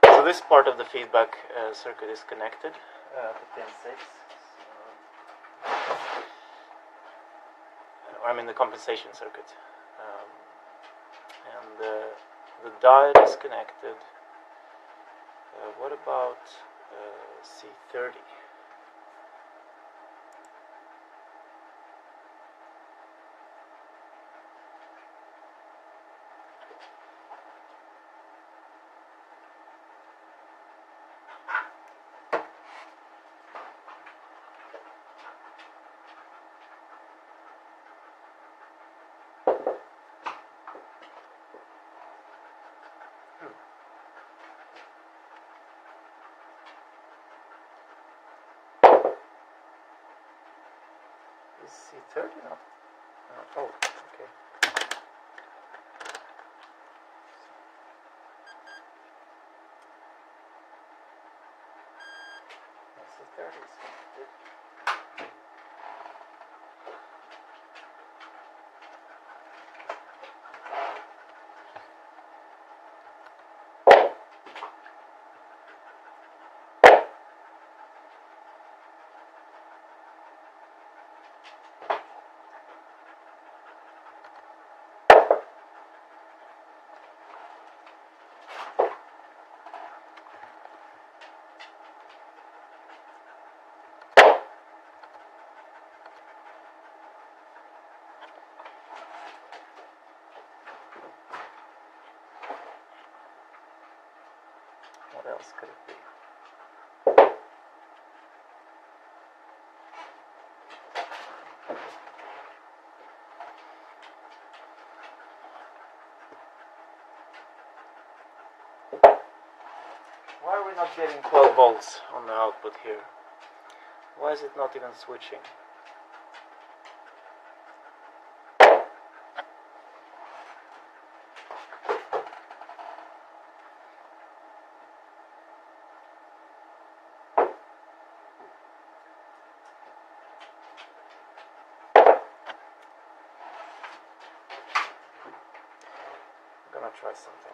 Speaker 1: So this part of the feedback circuit is connected to pin 6. Or I mean the compensation circuit. And the diode is connected. What about C30? Is C30 not? Oh, okay. C30 is connected. What else could it be? Why are we not getting 12 volts on the output here? Why is it not even switching? try something.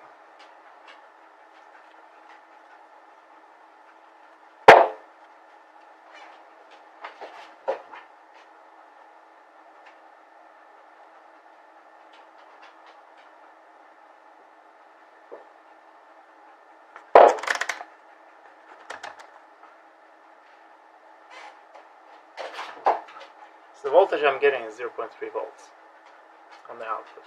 Speaker 1: So the voltage I'm getting is 0.3 volts on the output.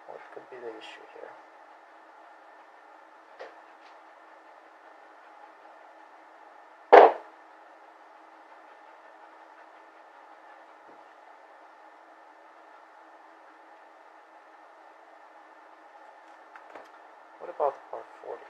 Speaker 1: What could be the issue here? What about part 40?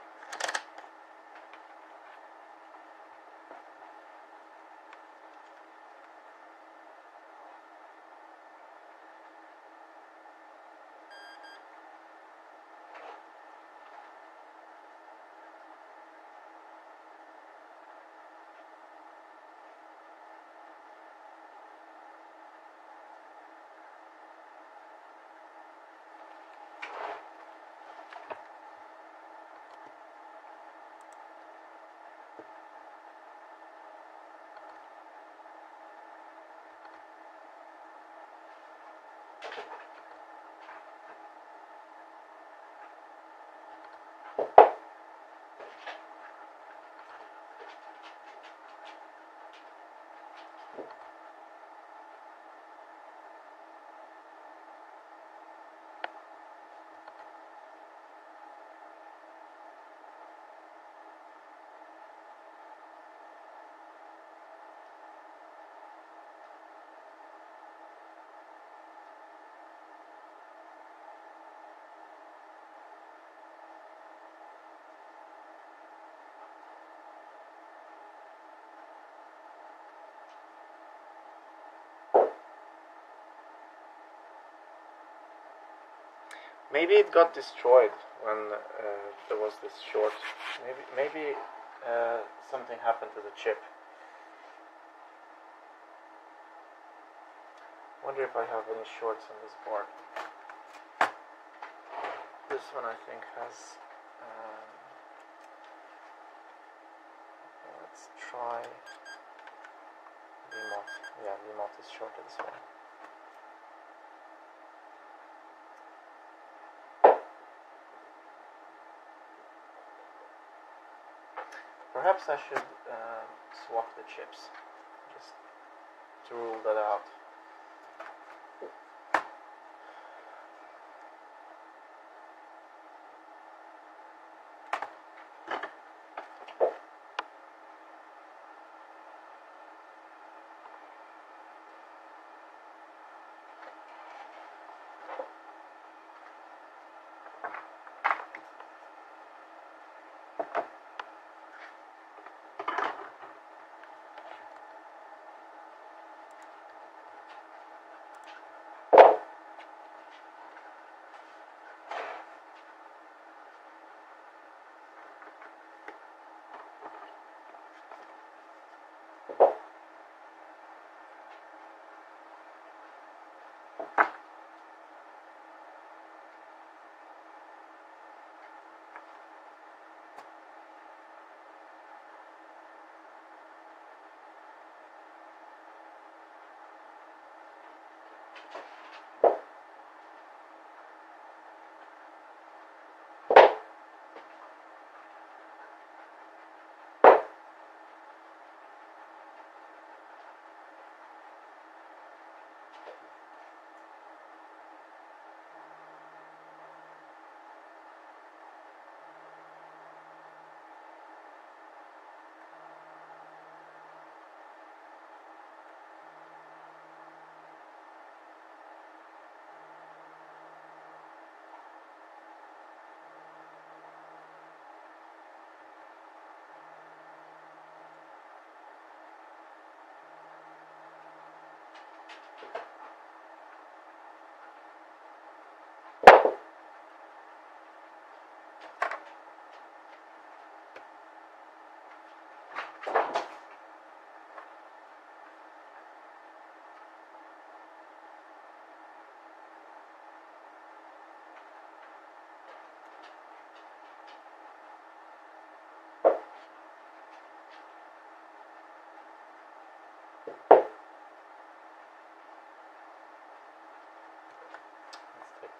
Speaker 1: Maybe it got destroyed when there was this short. Maybe something happened to the chip. Wonder if I have any shorts on this board. This one I think has. Let's try VMOT. Yeah, VMOT is shorted as well. Perhaps I should swap the chips, just to rule that out.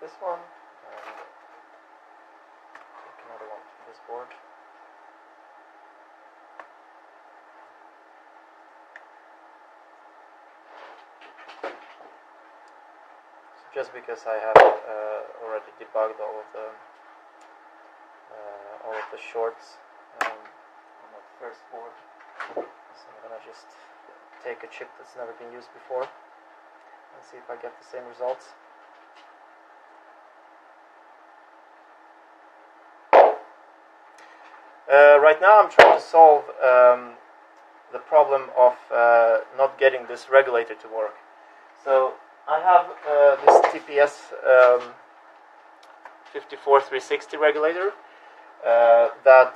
Speaker 1: this one and take another one from this board. So just because I have already debugged all of the shorts on that first board, so I'm gonna just take a chip that's never been used before and see if I get the same results. Right now I'm trying to solve the problem of not getting this regulator to work. So I have this TPS 54360 regulator that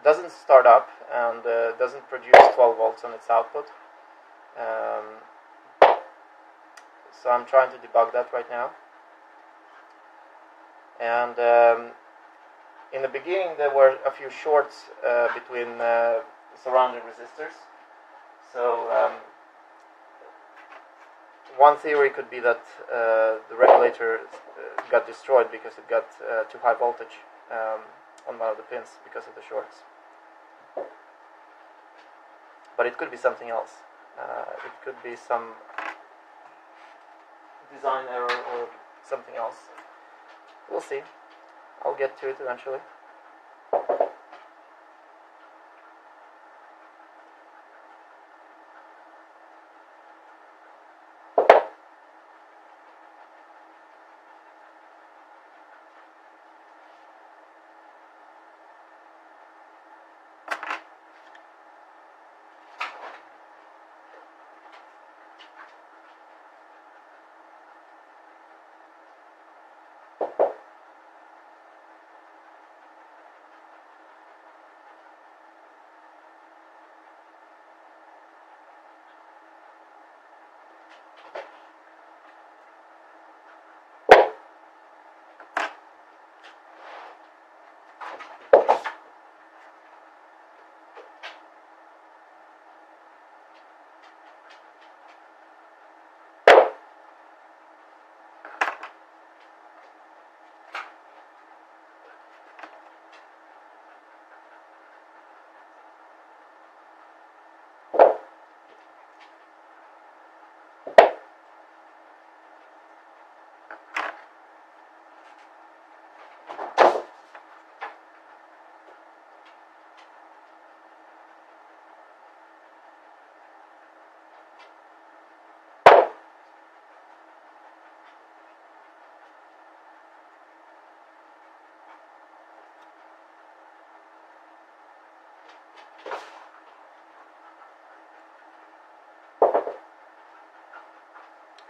Speaker 1: doesn't start up and doesn't produce 12 volts on its output. So I'm trying to debug that right now. And in the beginning there were a few shorts between surrounding resistors. So one theory could be that the regulator got destroyed because it got too high voltage on one of the pins because of the shorts. But it could be something else. It could be some design error or something else. We'll see. I'll get to it eventually.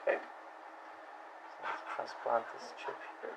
Speaker 1: Okay, so let's transplant this chip here.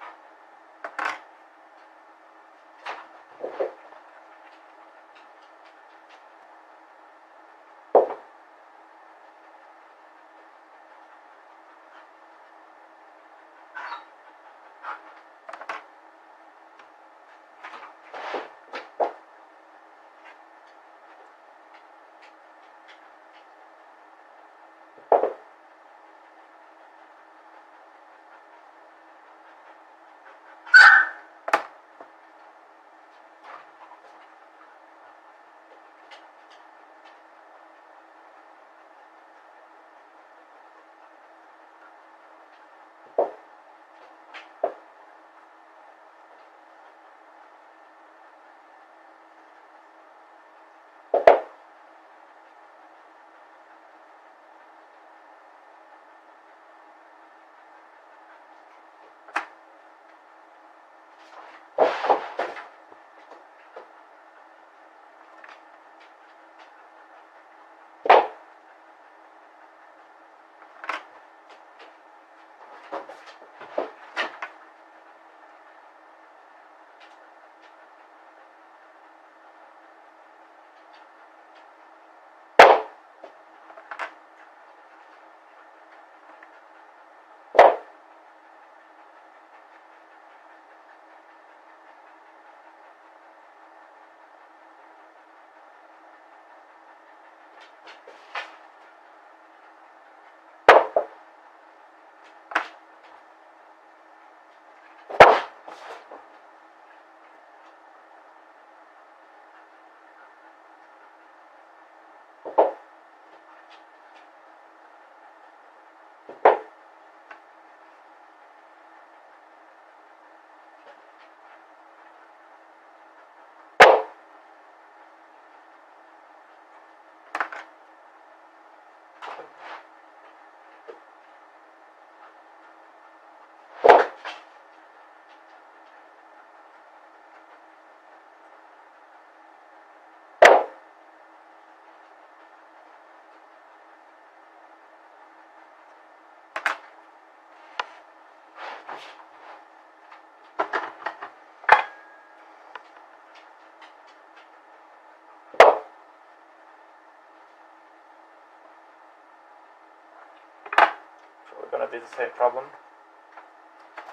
Speaker 1: gonna be the same problem,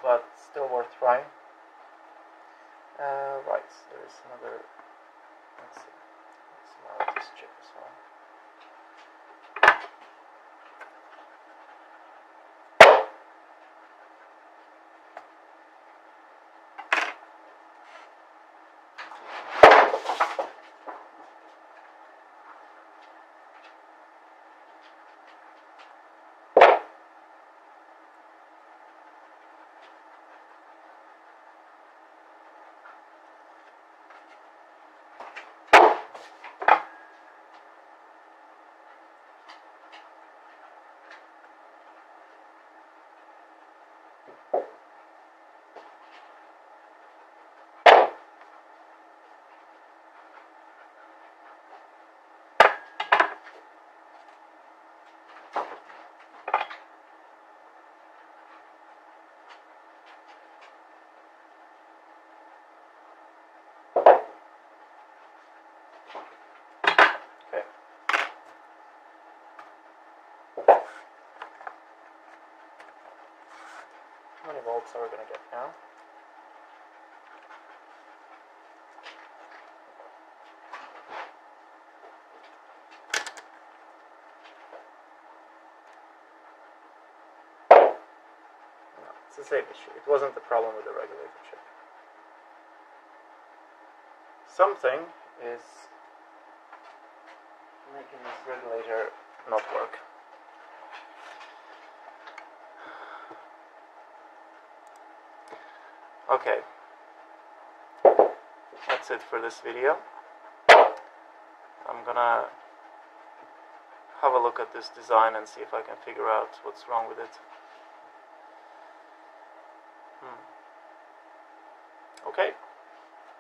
Speaker 1: but still worth trying. Right, there is another. Let's see. Let's mount this chip as well. How many volts are we going to get now? No, it's the same issue. It wasn't the problem with the regulator chip. Something is making this regulator not work. Okay, that's it for this video. I'm gonna have a look at this design and see if I can figure out what's wrong with it.